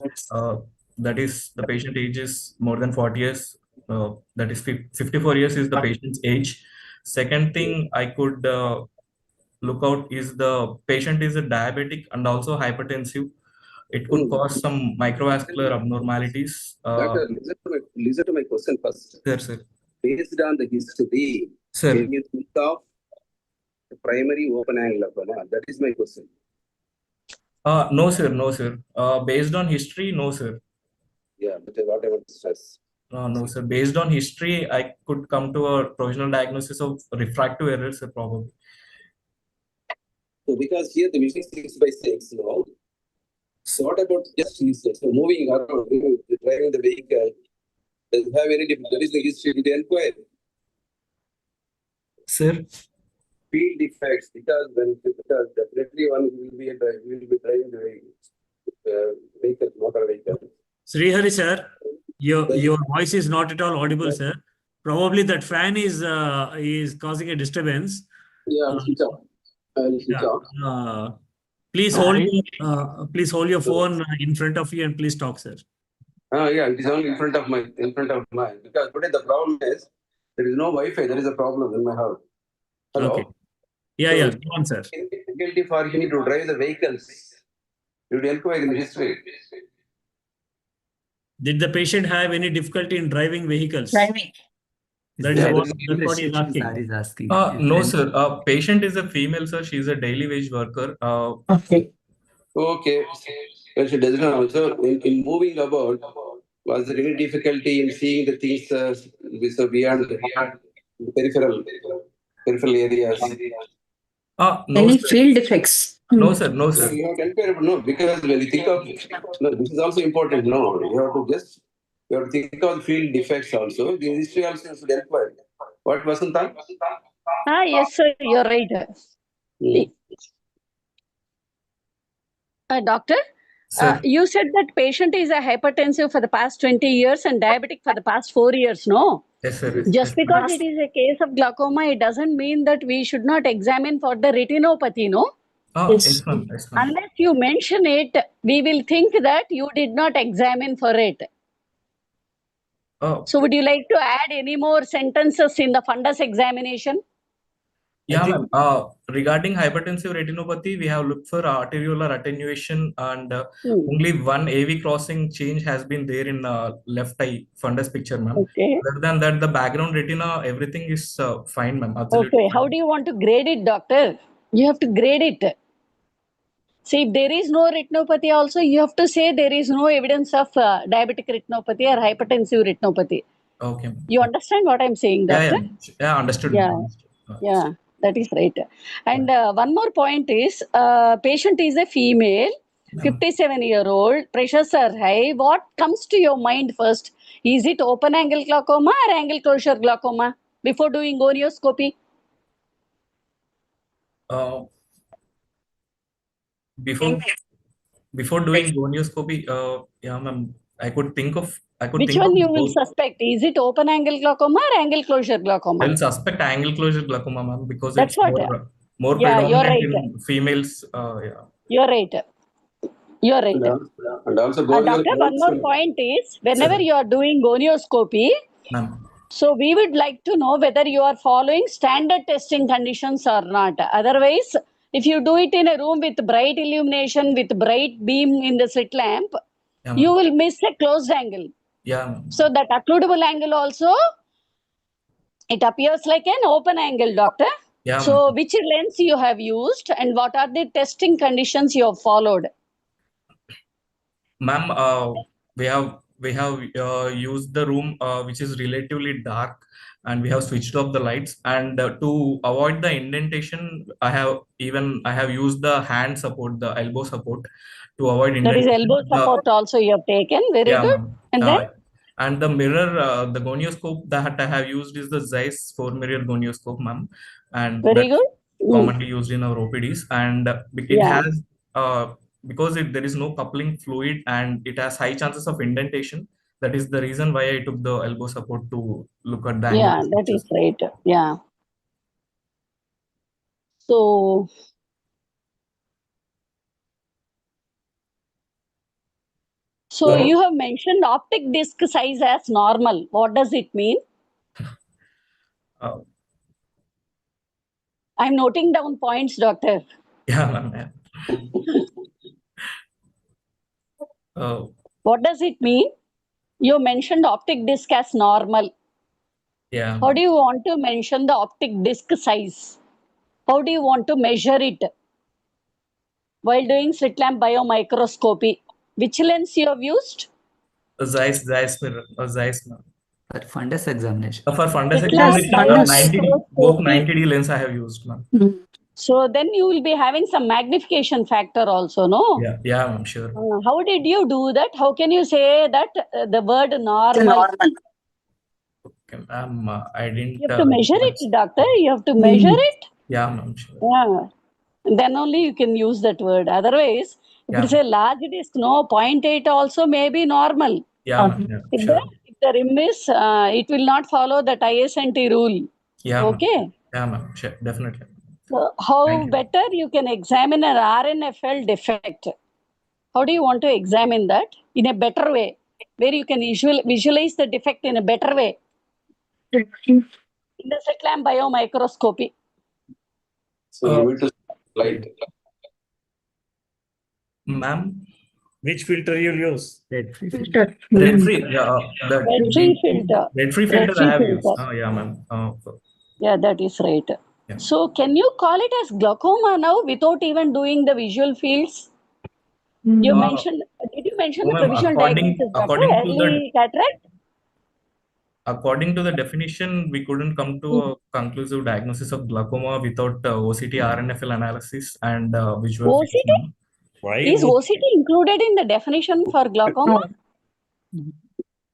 That is, the patient age is more than 40 years. That is 54 years is the patient's age. Second thing I could look out is the patient is a diabetic and also hypertensive. It could cause some microvascular abnormalities. Doctor, listen to my question first. Sir. Based on the history, sir, can you think of the primary open angle glaucoma? That is my question. No, sir. No, sir. Based on history, no, sir. Yeah, but what I want to stress. No, sir. Based on history, I could come to a provisional diagnosis of refractive errors, sir, probably. So because here the vision is 6/6, you know. So what about just research? So moving around, driving the vehicle, does it have any difference? That is the history to inquire. Sir? Field defects, because definitely one will be driving the vehicle, motor vehicle. Srihari, sir, your voice is not at all audible, sir. Probably that fan is causing a disturbance. Yeah, switch off. Switch off. Please hold your phone in front of you and please talk, sir. Yeah, it is only in front of mine. Because today the problem is there is no Wi-Fi. There is a problem in my house. Hello. Okay. Yeah, go on, sir. Difficulty for him to drive the vehicles. You will inquire in the history. Did the patient have any difficulty in driving vehicles? That there is any what he's restrictions asking. is asking? No, sir. Patient is a female, sir. She's a daily wage worker. Okay. Okay. Well, she doesn't know. So in moving about, was there any difficulty in seeing the things so beyond the peripheral areas? No, Any sir. field effects? No, sir. No, No, sir. you have comparable. No, because when you think of no, this is also important. No, you have to think of the field defects also. The history also is required. What Vasanta? Yes, sir, you're right. Doctor, Sir. you said that patient is a hypertensive for the past 20 years and diabetic for the past 4 years, no? Yes, sir. Yes, Just yes, because ma'am. it is a case of glaucoma, it doesn't mean that we should not examine for the retinopathy, no? Yes, ma'am. Yes, ma'am. Unless you mention it, we will think that you did not examine for it. So would you like to add any more sentences in the fundus examination? Yeah, ma'am. Regarding hypertensive retinopathy, we have looked for arteriolar attenuation, and only one AV crossing change has been there in left eye fundus picture, ma'am. Okay. Other than that, the background retina, everything is fine, ma'am. Absolutely Okay. fine. How do you want to grade it, doctor? You have to grade it. See, if there is no retinopathy also, you have to say there is no evidence of diabetic retinopathy or hypertensive retinopathy. Okay, ma'am. You understand what I'm saying, doctor? Yeah, understood. Yeah. Ma'am. Yeah, that is right. And one more point is, patient is a female, 57-year-old, pressures are high. What comes to your mind first? Is it open angle glaucoma or angle closure glaucoma before doing gonioscopy? Before doing gonioscopy, yeah, ma'am, I could think of Which one you will both. suspect? Is it open angle glaucoma or angle closure glaucoma? I'll suspect angle closure glaucoma, ma'am, because That's it's what. more Yeah, you're predominant right. in females. Yeah. You're right. You're right. And also Doctor, one more point is, whenever you are doing gonioscopy, Ma'am. so we would like to know whether you are following standard testing conditions or not. Otherwise, if you do it in a room with bright illumination, with bright beam in the slit lamp, you will miss a closed angle. Yeah. So that occludable angle also, it appears like an open angle, doctor. Yeah. So which lens you have used and what are the testing conditions you have followed? Ma'am, we have used the room which is relatively dark, and we have switched off the lights, and to avoid the indentation, I have used the hand support, the elbow support, to avoid indentation. That is elbow support also you have taken. Very good. And then? And the mirror, the gonioscope that I have used is the Zeiss 4-mirror gonioscope, ma'am, and very that's good. commonly used in our OPDs, and it has because there is no coupling fluid and it has high chances of indentation. That is the reason why I took the elbow support to look at the angle. Yeah, that is right. Yeah. So you have mentioned optic disc size as normal. What does it mean? I'm noting down points, doctor. Yeah, ma'am. What does it mean? You mentioned optic disc as normal. Yeah. How do you want to mention the optic disc size? How do you want to measure it? While doing slit lamp biomicroscopy, which lens you have used? Zeiss mirror, Zeiss mirror. For fundus examination. For fundus Slit lamp examination, both biomicroscopy. 90D lens I have used, ma'am. So then you will be having some magnification factor also, no? Yeah, I'm sure. How did you do that? How can you say that the word normal? Okay, I didn't. You have to measure it, doctor. You have to measure it. Yeah, I'm sure. Yeah. Then only you can use that word. Otherwise, if it's a large disc, no, 0.8 also may be normal. Yeah, If the rim is, it will not follow that ISNT rule. Yeah. Okay. Yeah, ma'am. Sure, definitely. So how better you can examine an RNFL defect? How do you want to examine that in a better way, where you can visualize the defect in a better way? In the slit lamp biomicroscopy. So you need to light. Ma'am, Which filter you'll use? Red-free filter. Filter. Red-free, the Red-free filter. red-free filter I Red-free have used. filter. Yeah, ma'am. Yeah, that is right. Yeah. So can you call it as glaucoma now without even doing the visual fields? You Uh, mentioned, did you mention no, the ma'am, provisional diagnosis, doctor? according to the Early cataract? according to the definition, we couldn't come to a conclusive diagnosis of glaucoma without OCT RNFL analysis and visual fields. OCT? Why? Is OCT included in the definition for glaucoma?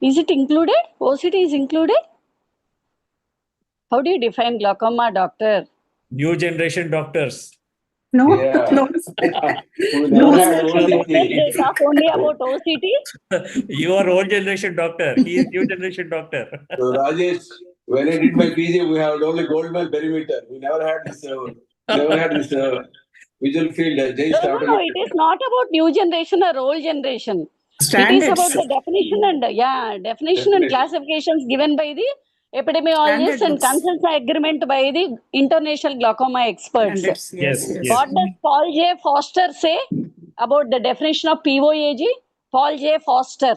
Is it included? OCT is included? How do you define glaucoma, doctor? New generation doctors. No, Yeah. no. We New never had generation doctors, OCT. they talk only about OCT? You are old generation doctor. He is new generation doctor. So Rajesh, when I did my PG, we had only Goldman perimeter. We never had this. Visual field. No, it is not about new generation or old generation. Standards. It is about the definition and definition and classifications given by the epidemiologists Standard and books. consensus agreement by the international glaucoma experts. Standards. Yes, Yes. yes. What does Paul J. Foster say about the definition of POAG? Paul J. Foster,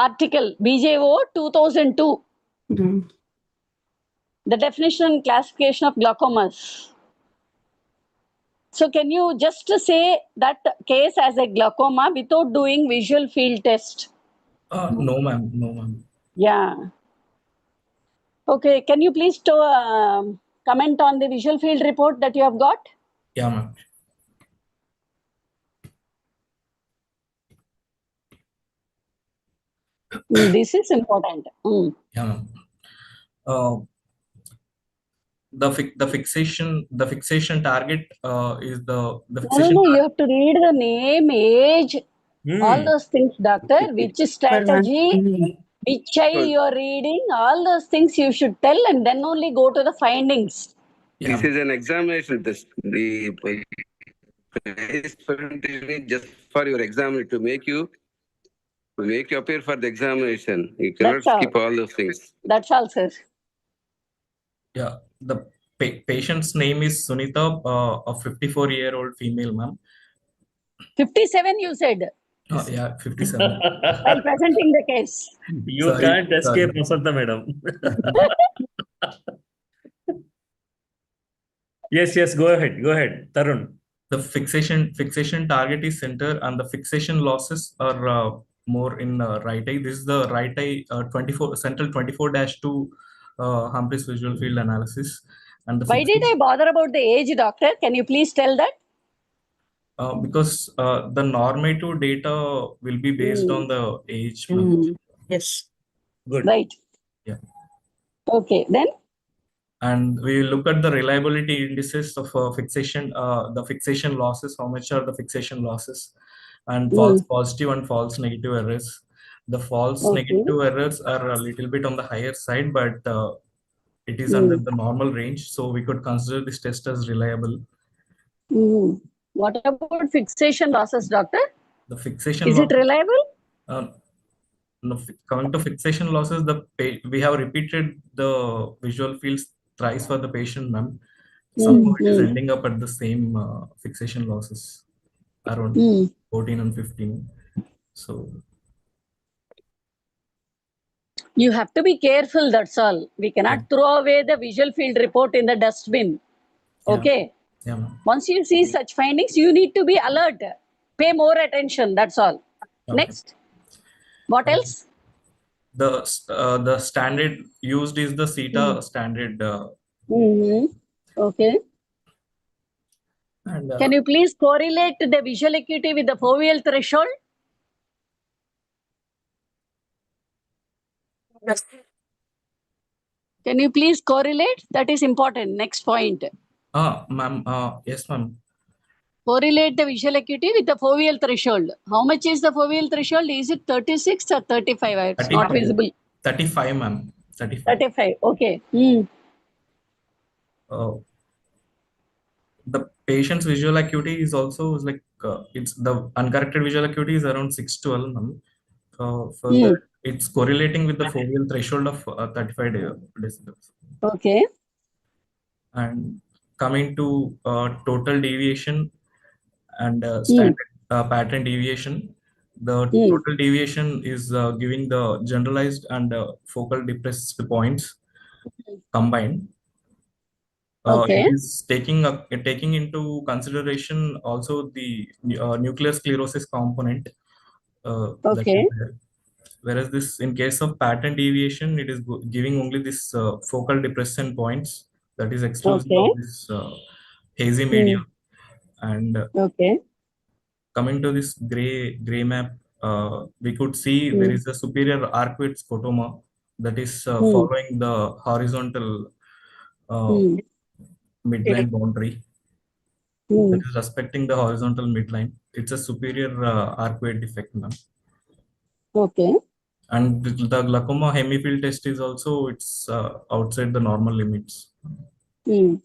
article BJO 2002, Mhm. the definition and classification of glaucomas. So can you just say that case as a glaucoma without doing visual field test? No, ma'am. No, ma'am. Yeah. Okay, can you please comment on the visual field report that you have got? Yeah, ma'am. This is important. Yeah, ma'am. The fixation target is the fixation No, you target. have to read the name, age, all those things, doctor. Which strategy, which eye you are reading, all those things you should tell, and then only go to the findings. Yeah, This is an examination test. The price presentation is just for your exam to make you appear for the examination. You cannot That's all. skip all those things. That's all, sir. yeah. The patient's name is Sunita, a 54-year-old female, ma'am. 57, you said, Yeah, 57. while presenting the case. You Sorry, can't escape sorry. Vasanta madam. Yes, go ahead, Tarun. The fixation target is center, and the fixation losses are more in right eye. This is the right eye 24 central 24-2 Humphreys visual field analysis. And the Why did I bother about the age, doctor? Can you please tell that? because the normative data will be based on the age. Yes. Good. Right. Yeah. Okay, then? And we look at the reliability indices of fixation, the fixation losses, how much are the fixation losses, and false positive and false negative errors. The false negative errors are a little bit on the higher side, but it is under the normal range, so we could consider this test as reliable. What about fixation losses, doctor? The fixation Is it reliable? No, coming to fixation losses, we have repeated the visual fields thrice for the patient, ma'am. Somehow it is ending up at the same fixation losses, around 14 and 15. So you have to be careful, that's all. We cannot throw away the visual field report in the dustbin. Okay. Yeah, ma'am. Once you see such findings, you need to be alert. Pay more attention, that's all. Okay. Next. What else? The standard used is the CETA standard. Okay. And can you please correlate the visual acuity with the foveal threshold? Yes. Can you please correlate? That is important. Next point. Ma'am, yes, ma'am. Correlate the visual acuity with the foveal threshold. How much is the foveal threshold? Is it 36 or 35? It's not visible. 35, ma'am. 35. 35. Okay. The patient's visual acuity is also like it's the uncorrected visual acuity is around 612, ma'am. Further, it's correlating with the foveal threshold of 35 decibels. Okay. And coming to total deviation and standard pattern deviation, The total deviation is giving the generalized and focal depressed points combined. Okay. It is taking into consideration also the nuclear sclerosis component that is Okay. there. Whereas this, in case of pattern deviation, it is giving only this focal depression points that is exclusive Okay. of this hazy media. And Okay. coming to this gray map, we could see there is a superior arcuate scotoma that is following the horizontal midline boundary. That is respecting the horizontal midline. It's a superior arcuate defect, ma'am. Okay. And the glaucoma hemifield test is also outside the normal limits. And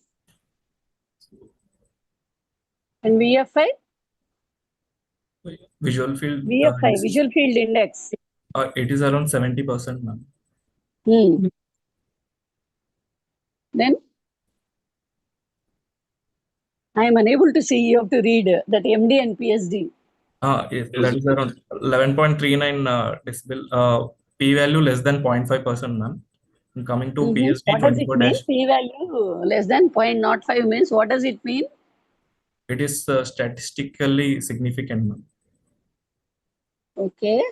VFI? Visual field. VFI, visual field index. It is around 70%, ma'am. Then I am unable to see. You have to read that MD and PSD. That is around 11.39 decibel. P value less than 0.5%, ma'am. And coming to PSD What does it 24 mean? P value less than 0.05 means what does it mean? It is statistically significant, ma'am. Okay.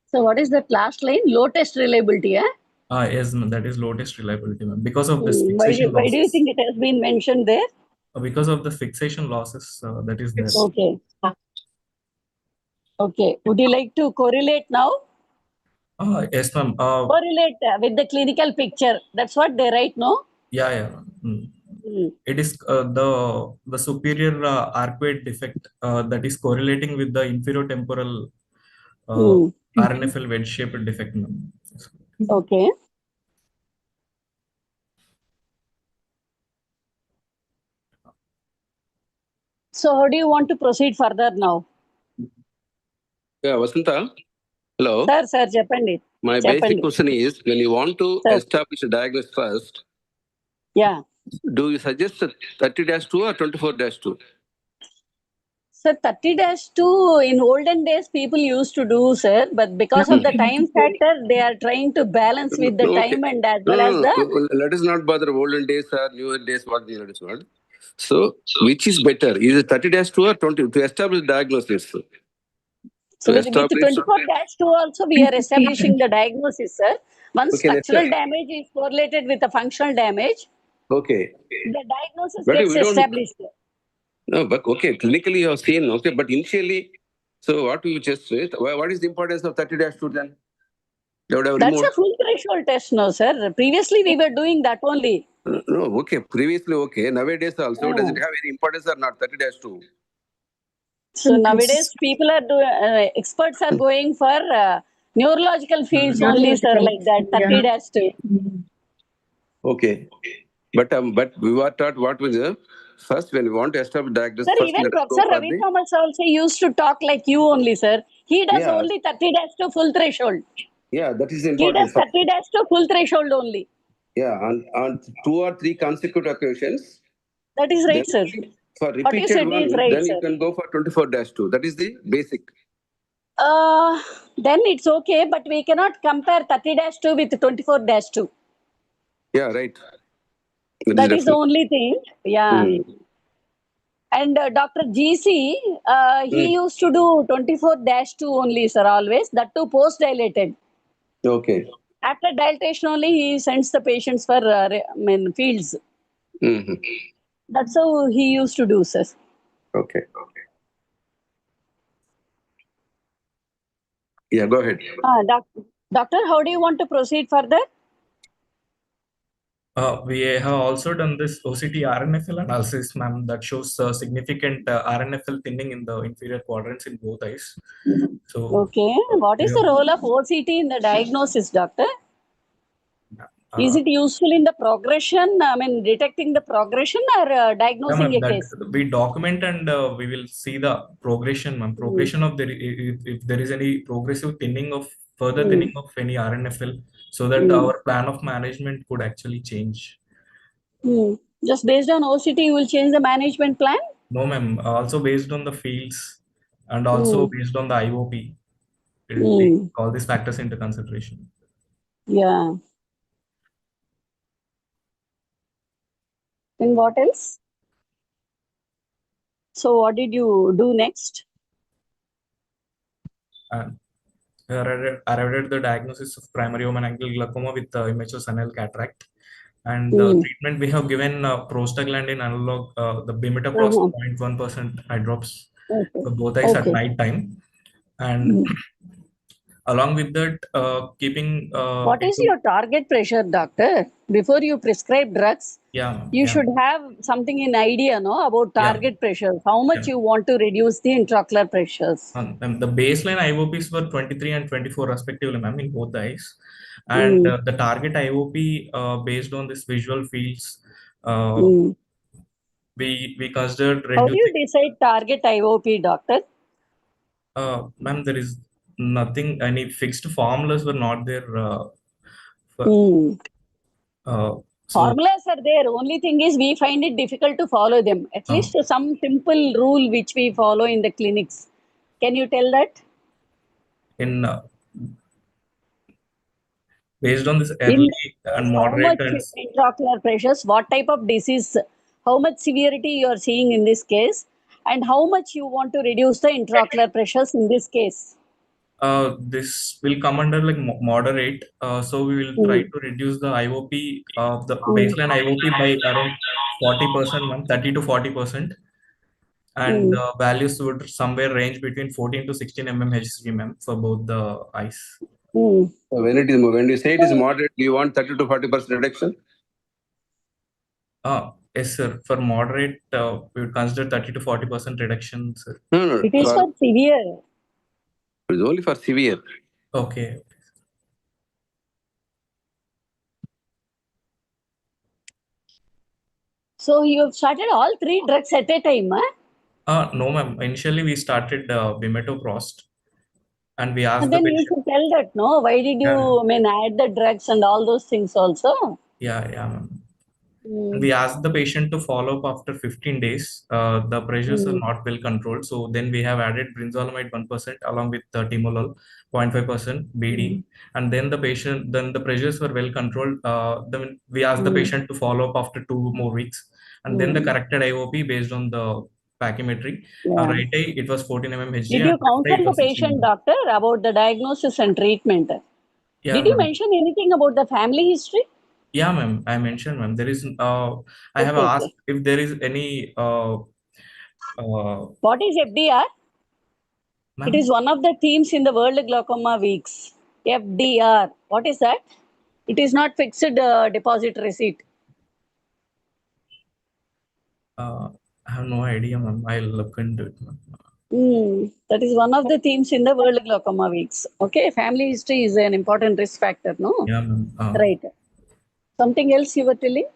So what is that last line? Low test reliability, eh? Yes, ma'am, that is low test reliability, ma'am. Because of this Why fixation do you losses. think it has been mentioned there? Because of the fixation losses that is there. Okay. Okay. Would you like to correlate now? Yes, ma'am. Correlate with the clinical picture. That's what they write, no? Yeah. It is the superior arcuate defect that is correlating with the inferior temporal RNFL wedge-shaped defect, ma'am. Okay. So how do you want to proceed further now? Yeah, Vasanta. Hello. Sir, Japandi. My basic question is, when you want to establish a diagnosis first, do you suggest 30-2 or 24-2? Sir, 30-2 in olden days people used to do, sir, but because of the time factor, they are trying to balance with the time and as well as the. Let us not bother olden days or newer days, what the other is not. So, which is better? Is it 30-2 or 20 to establish diagnosis? So with 24-2 also we are establishing the diagnosis, sir. Once structural damage is correlated with the functional damage, the diagnosis gets established. No, but okay, clinically you have seen, okay, but initially, so what we just said, what is the importance of 30-2 then? That's a full threshold test, no, sir. Previously we were doing that only. No, okay, previously okay. Nowadays also, does it have any importance or not, 30-2? So nowadays people are doing, experts are going for neurological fields only, sir, like that, 30-2. Okay. But we were taught what was first when we want to establish diagnosis. Sir, even Professor Ravi Thomas also used to talk like you only, sir. He does only 30-2 full threshold. Yeah, that is important. He does 30-2 full threshold only. Yeah, on 2 or 3 consecutive occasions. That is right, sir. For repeated one, right, then you can go for 24-2. That is the basic. Then it's okay, but we cannot compare 30-2 with 24-2. Yeah, right. That is the only thing. Yeah. And Dr. GC, he used to do 24-2 only, sir, always. That too post-dilated. Okay. After dilatation only, he sends the patients for fields. That's how he used to do, sir. Okay. Yeah, go ahead. Doctor, how do you want to proceed further? We have also done this OCT RNFL analysis, ma'am, that shows significant RNFL thinning in the inferior quadrants in both eyes. So, okay, what is the role of OCT in the diagnosis, doctor? Is it useful in the progression? I mean, detecting the progression or diagnosing a case? We document and we will see the progression, ma'am. Progression of if there is any progressive thinning of further thinning of any RNFL, so that our plan of management could actually change. Just based on OCT, you will change the management plan? No, ma'am. Also based on the fields and also based on the IOP. We'll take all these factors into consideration. Yeah. And what else? So what did you do next? And arrived at the diagnosis of primary open angle glaucoma with immature senile cataract. And the treatment we have given prostaglandin analog, the bimetoprost 0.1% eye drops for both eyes at night time. And along with that, keeping what is your target pressure, doctor? Before you prescribe drugs, you should have something in idea, no, about target pressure. How much you want to reduce the intraocular pressures? The baseline IOPs were 23 and 24 respectively, ma'am, in both eyes. And the target IOP based on this visual fields, we considered reducing. How do you decide target IOP, doctor? Ma'am, there is nothing, any fixed formulas were not there. Formulas are there. Only thing is we find it difficult to follow them. At least some simple rule which we follow in the clinics. Can you tell that? In based on this early and moderate how much intraocular pressures, what type of disease, how much severity you are seeing in this case, and how much you want to reduce the intraocular pressures in this case? This will come under like moderate. So we will try to reduce the IOP, the baseline IOP by around 40%, 30 to 40%. And values would somewhere range between 14 to 16 mmHg, ma'am, for both the eyes. When you say it is moderate, do you want 30 to 40% reduction? Yes, sir. For moderate, we would consider 30 to 40% reduction, sir. No. It is for severe. It is only for severe. Okay. So you have started all 3 drugs at a time, huh? No, ma'am. Initially, we started bimetoprost, and we asked And then you should tell that, no? Why did you add the drugs and all those things also? Yeah, ma'am. We asked the patient to follow up after 15 days. The pressures are not well controlled. So then we have added brinzolamide 1% along with timolol 0.5% BD. And then the pressures were well controlled. Then we asked the patient to follow up after 2 more weeks. And then the corrected IOP based on the pachymetry. Right eye, it was 14 mmHg. Did you counsel the patient, doctor, about the diagnosis and treatment? Yeah, did you mention anything about the family history? Yeah, ma'am. I mentioned, ma'am. There is. I have asked if there is any. What is FDR? It is one of the themes in the World Glaucoma Weeks. FDR. What is that? It is not fixed deposit receipt. I have no idea, ma'am. I'll look into it, ma'am. That is one of the themes in the World Glaucoma Weeks. Okay, family history is an important risk factor, no? Yeah, ma'am. Right. Something else you were telling?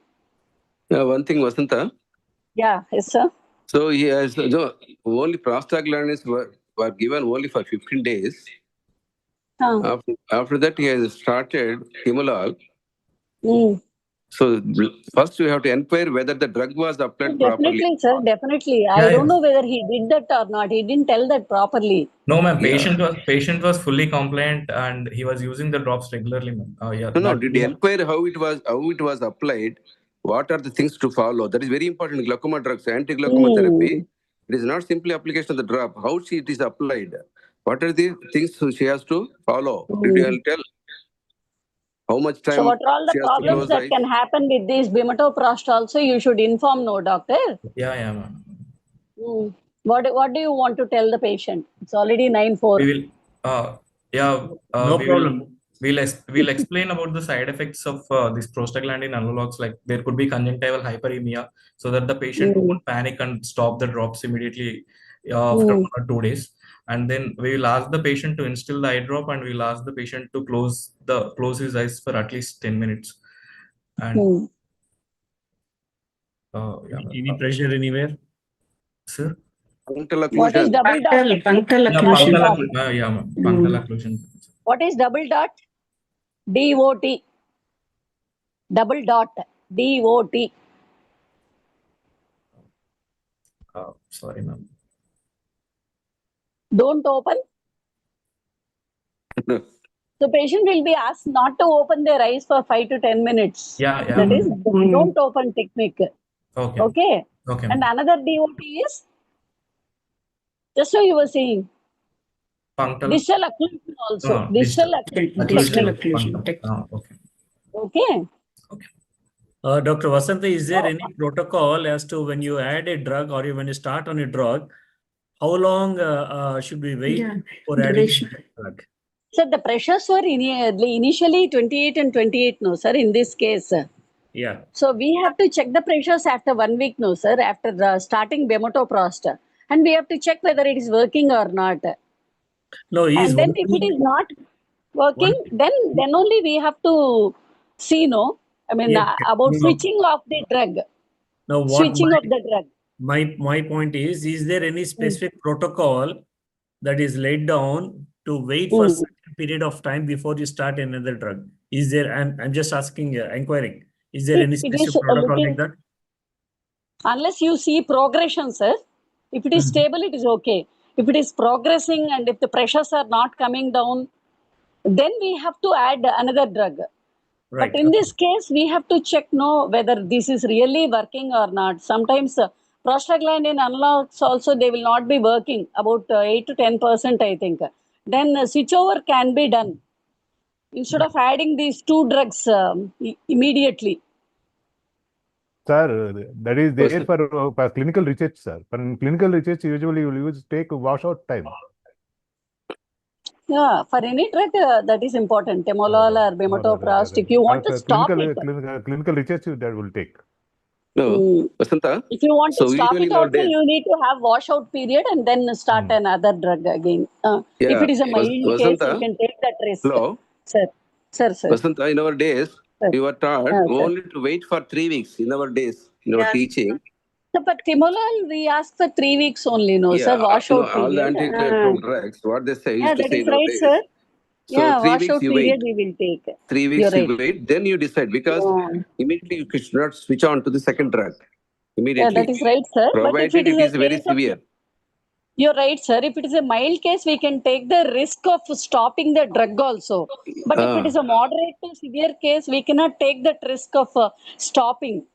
One thing, Vasanta. Yeah, yes, sir. So he has only prostaglandins were given only for 15 days. After that, he has started timolol. So first we have to inquire whether the drug was applied properly. Definitely, sir. Definitely. I don't know whether he did that or not. He didn't tell that properly. No, ma'am. Patient was fully compliant and he was using the drops regularly, ma'am. No. Did he inquire how it was applied? What are the things to follow? That is very important in glaucoma drugs, anti-glaucoma therapy. It is not simply application of the drop. How it is applied? What are the things she has to follow? Did you tell? How much time? So what are all the problems that can happen with this bimetoprost also? You should inform, no, doctor? Yeah, ma'am. What do you want to tell the patient? It's already 9:04. We will. No problem. We'll explain about the side effects of this prostaglandin analogs. Like there could be conjunctival hyperemia, so that the patient won't panic and stop the drops immediately after 1 or 2 days. And then we will ask the patient to instill the eye drop, and we'll ask the patient to close his eyes for at least 10 minutes. And any pressure anywhere? Sir? What is double dot? Punctal occlusion. Yeah, ma'am. Punctal occlusion. What is double dot? DOT. Double dot. DOT. Sorry, ma'am. Don't open. So patient will be asked not to open their eyes for 5 to 10 minutes. Yeah, yeah. That is, don't open technique. Okay. Okay. Okay. And another DOT is, just so you were saying, Punctal. distal occlusion also. Distal occlusion Distal technique. occlusion technique. Okay. Okay. Dr. Vasanta, is there any protocol as to when you add a drug or when you start on a drug, how long should we wait for adding Duration. the drug? So the pressures were initially 28 and 28, no, sir, in this case. Yeah. So we have to check the pressures after 1 week, no, sir, after starting bematoprost. And we have to check whether it is working or not. No, is And then if it is not working, then only we have to see, no, I mean, about switching off the drug. Now, what Switching of the drug. my point is there any specific protocol that is laid down to wait for a certain period of time before you start another drug? Is there, I'm just asking, inquiring, is there any specific protocol like that? Unless you see progression, sir. If it is stable, it is okay. If it is progressing and if the pressures are not coming down, then we have to add another drug. Right. But in this case, we have to check whether this is really working or not. Sometimes prostaglandin analogs also, they will not be working, about 8 to 10%, I think. Then switchover can be done instead of adding these two drugs immediately. Sir, that is there for clinical research, sir. For clinical research, usually you will take washout time. Yeah, for any drug, that is important. Temolol or bematoprost. If you want to stop it. Clinical research, that will take. No, Vasanta. If you want to stop it also, nowadays, you need to have washout period and then start another drug again. If it is a mild case, you can take that risk. Hello? Sir. Vasanta, in our days, we were taught only to wait for 3 weeks in our days, in our teaching. So, but Timolol, we ask for 3 weeks only, no, sir, washout all the period. anti-retroviral drugs, what they say, Yeah, used to that say is in our right, days. sir. So Yeah, 3 weeks washout you period wait. we will take. 3 weeks You're you right. wait, then you decide, because immediately you should not switch on to the second drug. Immediately. Yeah, that is right, sir. But if Provided it is, very severe. You're right, sir. If it is a mild case, we can take the risk of stopping the drug also. But if it is a moderate to severe case, we cannot take that risk of stopping.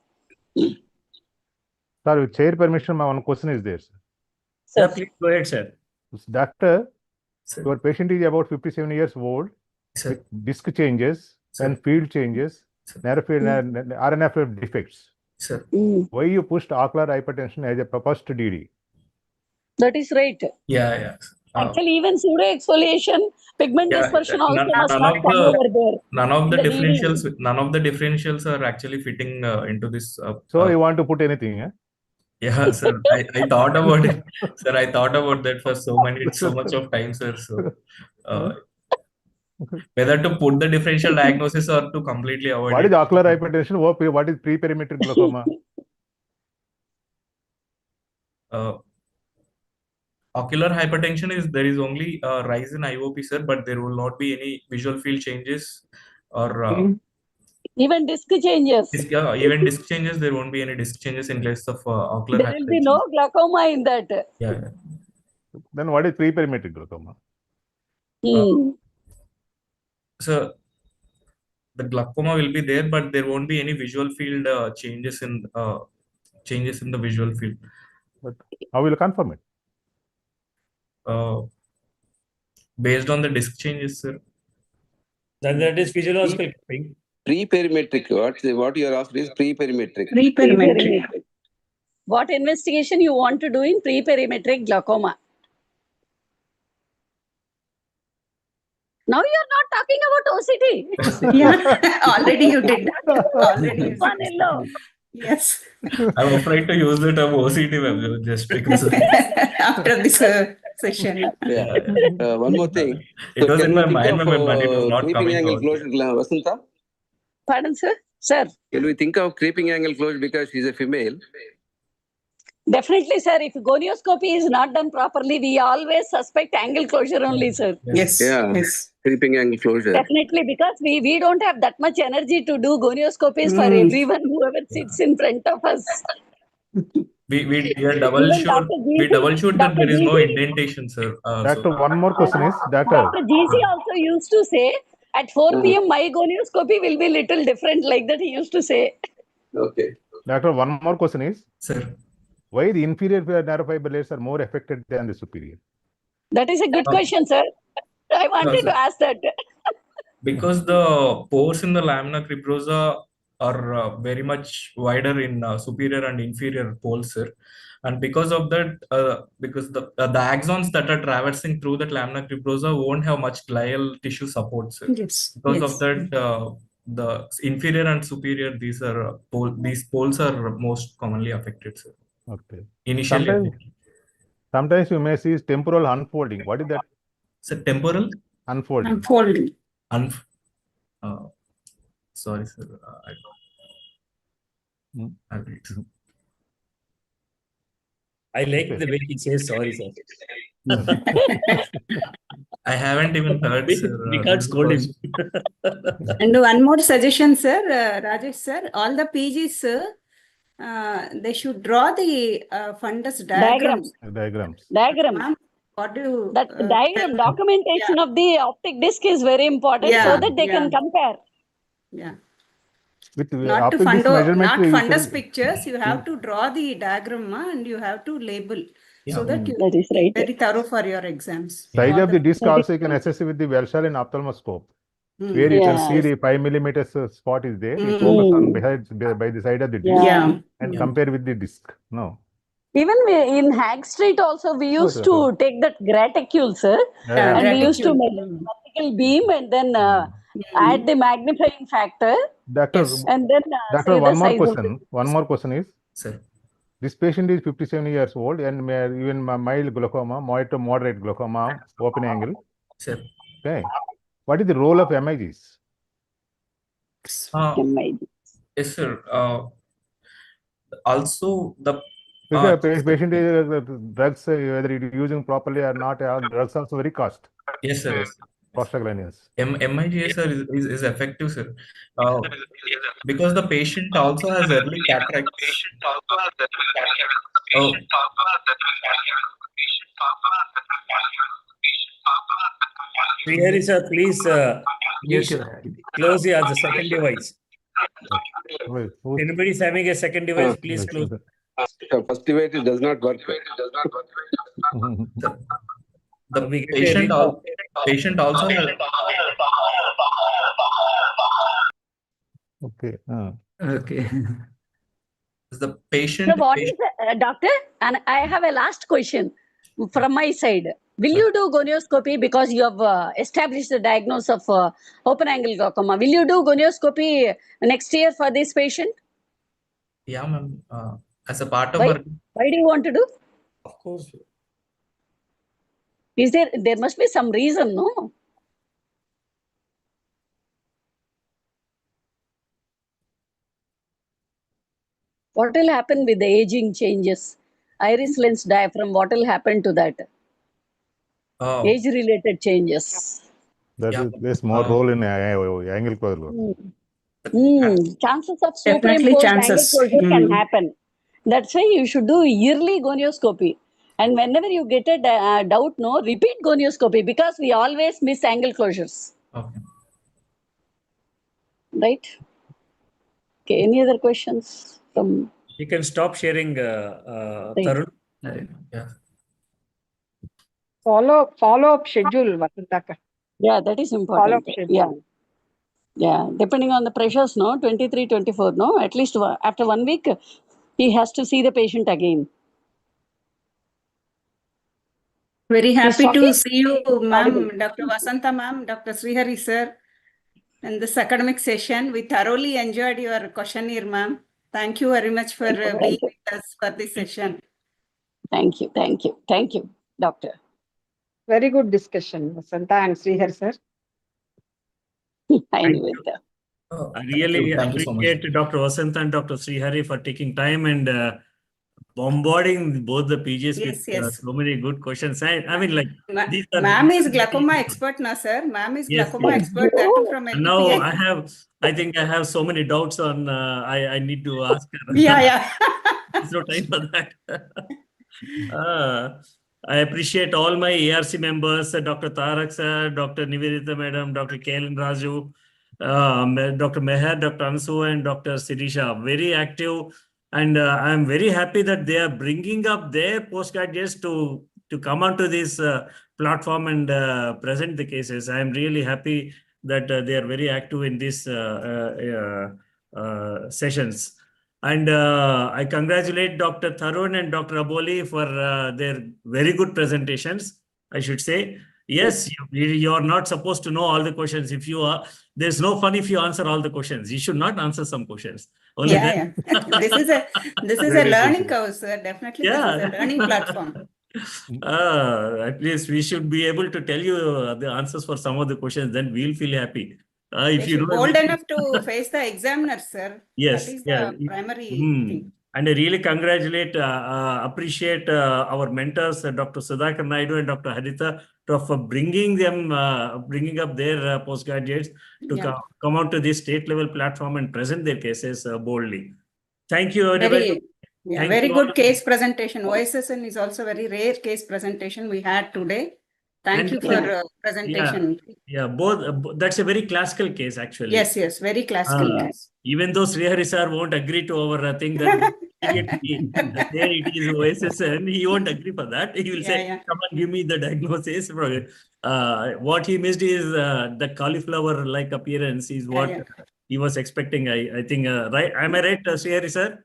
Sir, with chair permission, my one question is there, sir. Yeah, please go ahead, sir. Doctor, your patient is about 57 years old, with disc changes and field changes, RNF defects. Sir. Why you pushed ocular hypertension as a proposed DD? That is right. Yeah. Actually, even pseudo-exfoliation, pigment dispersion also must not come over there. None of the differentials are actually fitting into this. So you want to put anything, eh? Yeah, sir. I thought about it. Sir, I thought about that for so much of time, sir. So whether to put the differential diagnosis or to completely avoid What is ocular hypertension? What is pre-perimetric glaucoma? Ocular hypertension is there is only a rise in IOP, sir, but there will not be any visual field changes or even disc changes. Even disc changes, there won't be any disc changes in case of ocular There will be no glaucoma in that. Yeah. Then what is pre-perimetric glaucoma? So the glaucoma will be there, but there won't be any visual field changes in the visual field. But how will you confirm it? Based on the disc changes, sir. Then that is physiological clipping. Pre-perimetric. What you are asking is pre-perimetric. Pre-perimetric. What investigation you want to do in pre-perimetric glaucoma? Now you are not talking about OCT. Yeah, already you did that. Yes. I'm afraid to use the term OCT web just because of after this session. Yeah. One more thing. It was in my mind, but it was not creeping coming angle out. closure, Vasanta? Pardon, sir? Sir. Can we think of creeping angle closure because she's a female? Definitely, sir. If gonioscopy is not done properly, we always suspect angle closure only, sir. Yes. Yeah. Yes. Creeping angle closure. Definitely, because we don't have that much energy to do gonioscopies for everyone, whoever sits in front of us. We are double Even sure. Dr. We GC, double sure that Dr. there is no GC, indentation, sir. Doctor, one more question is, Doctor, Dr. GC also used to say at 4 p.m. my gonioscopy will be little different, like that he used to say. Okay. Doctor, one more question is, Sir. why the inferior neurofibrillars are more affected than the superior? That is a good question, sir. I wanted sir. to ask that. Because the pores in the lamina cribrosa are very much wider in superior and inferior poles, sir. And because of that, because the axons that are traversing through that lamina cribrosa won't have much glial tissue support, sir. Yes. Because Yes. of that, the inferior and superior, these poles are most commonly affected, sir. Okay. Initially, Sometimes you may see temporal unfolding. What is that? so temporal Unfolding. Unfolding. Sorry, sir. I'll read. I like the way he says sorry, sir. I haven't even heard, sir. We can't scold him. And one more suggestion, sir, Rajesh sir, all the PGs, sir, they should draw the fundus diagrams. Diagrams. Ma'am, what do you That diagram tell? documentation of the optic disc is very important so that they can compare. Yeah. With Not to optic disc measurement, not you fundus should- pictures, you have to draw the diagram and you have to label so that you That is right. very thorough for your exams. Size All of the disc that also is you can assess with the Welshalian ophthalmoscope, Hmm. where you can see Yes. the 5 millimeters spot is there. You focus on by the side of the disc Yeah. and compare with the disc. No. Even in Hag Street also we used to take that graticule, sir, Yeah. and we used to Graticule. measure the vertical beam and then add the magnifying factor Doctor, and then Doctor, say the one more size of question. One more question is, Sir. this patient is 57 years old and may even mild glaucoma, mild to moderate glaucoma, open angle. Sir. Okay. What is the role of MIGs? Yes, sir. Also, the Because patient is drugs, whether it is using properly or not, drugs also very cost. Yes, sir. Yes. Prostaglandins. MIGS, sir, is effective, sir. Because the patient also has early cataract. Oh. Here is a please close the second device. Anybody is having a second device, please close. First device does not work. The patient also has. Okay. Okay. The patient. So what is doctor? And I have a last question from my side. Will you do gonioscopy because you have established the diagnosis of open angle glaucoma? Will you do gonioscopy next year for this patient? Yeah, ma'am. As a part of Why? our. Why do you want to do? Of course. Is there must be some reason, no? What will happen with the aging changes? Iris lens diaphragm, what will happen to that? Age-related changes. There's more role in angle closure. Chances of Definitely superimposed chances. angle closure can happen. That's why you should do yearly gonioscopy. And whenever you get a doubt, no, repeat gonioscopy because we always miss angle closures. Okay. Right? Okay, any other questions from? You can stop sharing, Tarun. Yeah. Follow-up schedule, Vasantaka. Yeah, that is important. Follow-up schedule. Yeah, depending on the pressures, no, 23, 24, no, at least after 1 week, he has to see the patient again. Very happy to talking? see you, ma'am, Dr. Vasanta, ma'am, Dr. Srihari, sir, in this academic session. We thoroughly enjoyed your questionnaire, ma'am. Thank you very much for being with us for this session. Thank you, doctor. Very good discussion, Vasanta and Srihar, sir. I knew it. I really Thank you so much. appreciate Dr. Vasanta and Dr. Srihari for taking time and bombarding both the PGs with so many good questions. I mean, like, these are. Ma'am is glaucoma expert now, sir. Ma'am is glaucoma expert, that too from LPPI. Now I think I have so many doubts on, I need to ask her. Yeah. There's no time for that. I appreciate all my ARC members, Dr. Tarak sir, Dr. Nivedita madam, Dr. Kailan Raju, Dr. Meher, Dr. Ansu, and Dr. Sirisha. Very active. And I'm very happy that they are bringing up their postgraduates to come onto this platform and present the cases. I'm really happy that they are very active in these sessions. And I congratulate Dr. Tharun and Dr. Aboli for their very good presentations, I should say. Yes, you are not supposed to know all the questions. If you are, there's no fun if you answer all the questions. You should not answer some questions. Only Yeah. This is a learning curve, sir. Definitely, this is a learning platform. At least we should be able to tell you the answers for some of the questions. Then we'll feel happy. If you Should know bold everything. enough to face the examiner, sir. Yes, That is yeah. the primary thing. And I really congratulate, appreciate our mentors, Dr. Sudhakar Naidu and Dr. Haritha, for bringing up their postgraduates to come out to this state level platform and present their cases boldly. Thank you, everybody. Very good case presentation. OSSN is also very rare case presentation we had today. Thank you for presentation. Yeah, both. That's a very classical case, actually. Yes, very classical case. Even though Srihari sir won't agree to our thing that there it is OSSN, he won't agree for that. He will say, "Come on, give me the diagnosis." What he missed is the cauliflower-like appearance is what he was expecting. I think, right? Am I right, Srihari sir?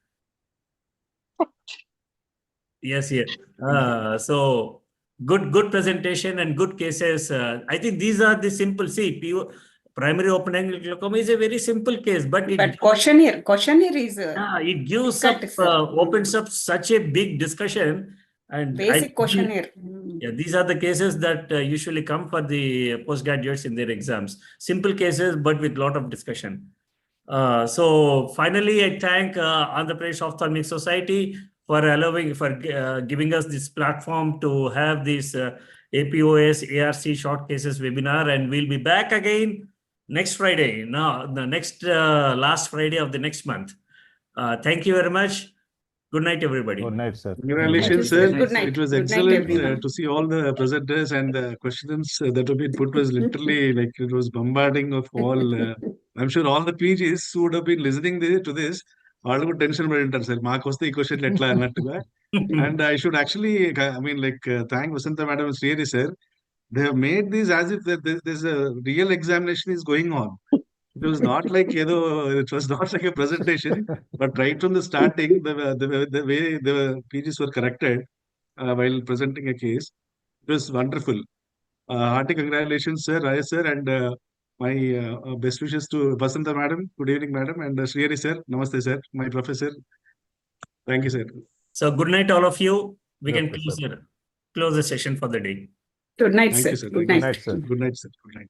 Yes. So good presentation and good cases. I think these are the simple. See, primary open-angle glaucoma is a very simple case, but questionnaire is it gives up, opens up such a big discussion and basic questionnaire. Yeah, these are the cases that usually come for the postgraduates in their exams. Simple cases, but with lot of discussion. So finally, I thank Andhra Pradesh Ophthalmic Society for giving us this platform to have this APOS ARC short cases webinar, and we'll be back again next Friday. Now, the next last Friday of the next month. Thank you very much. Good night, everybody. Good night, sir. Congratulations, sir. Good night. It was Good night, excellent everyone. to see all the presenters, and the questions that have been put was literally like it was bombarding of all. I'm sure all the PGs who would have been listening to this, all would tension padi sir. Mark was the question and I should actually, thank Vasantha madam and Srihari sir. They have made these as if there's a real examination is going on. It was not like, it was not like a presentation, but right from the starting, the way the PGs were corrected while presenting a case, it was wonderful. Hearty congratulations, sir, Raya sir, and my best wishes to Vasantha madam. Good evening, madam, and Srihari sir. Namaste, sir, my professor. Thank you, sir. So good night, all of you. We can Okay, close the session for the day. Good night, Thank sir. you, sir. Good Thank you. night. Good night, sir. Good night, sir. Good night.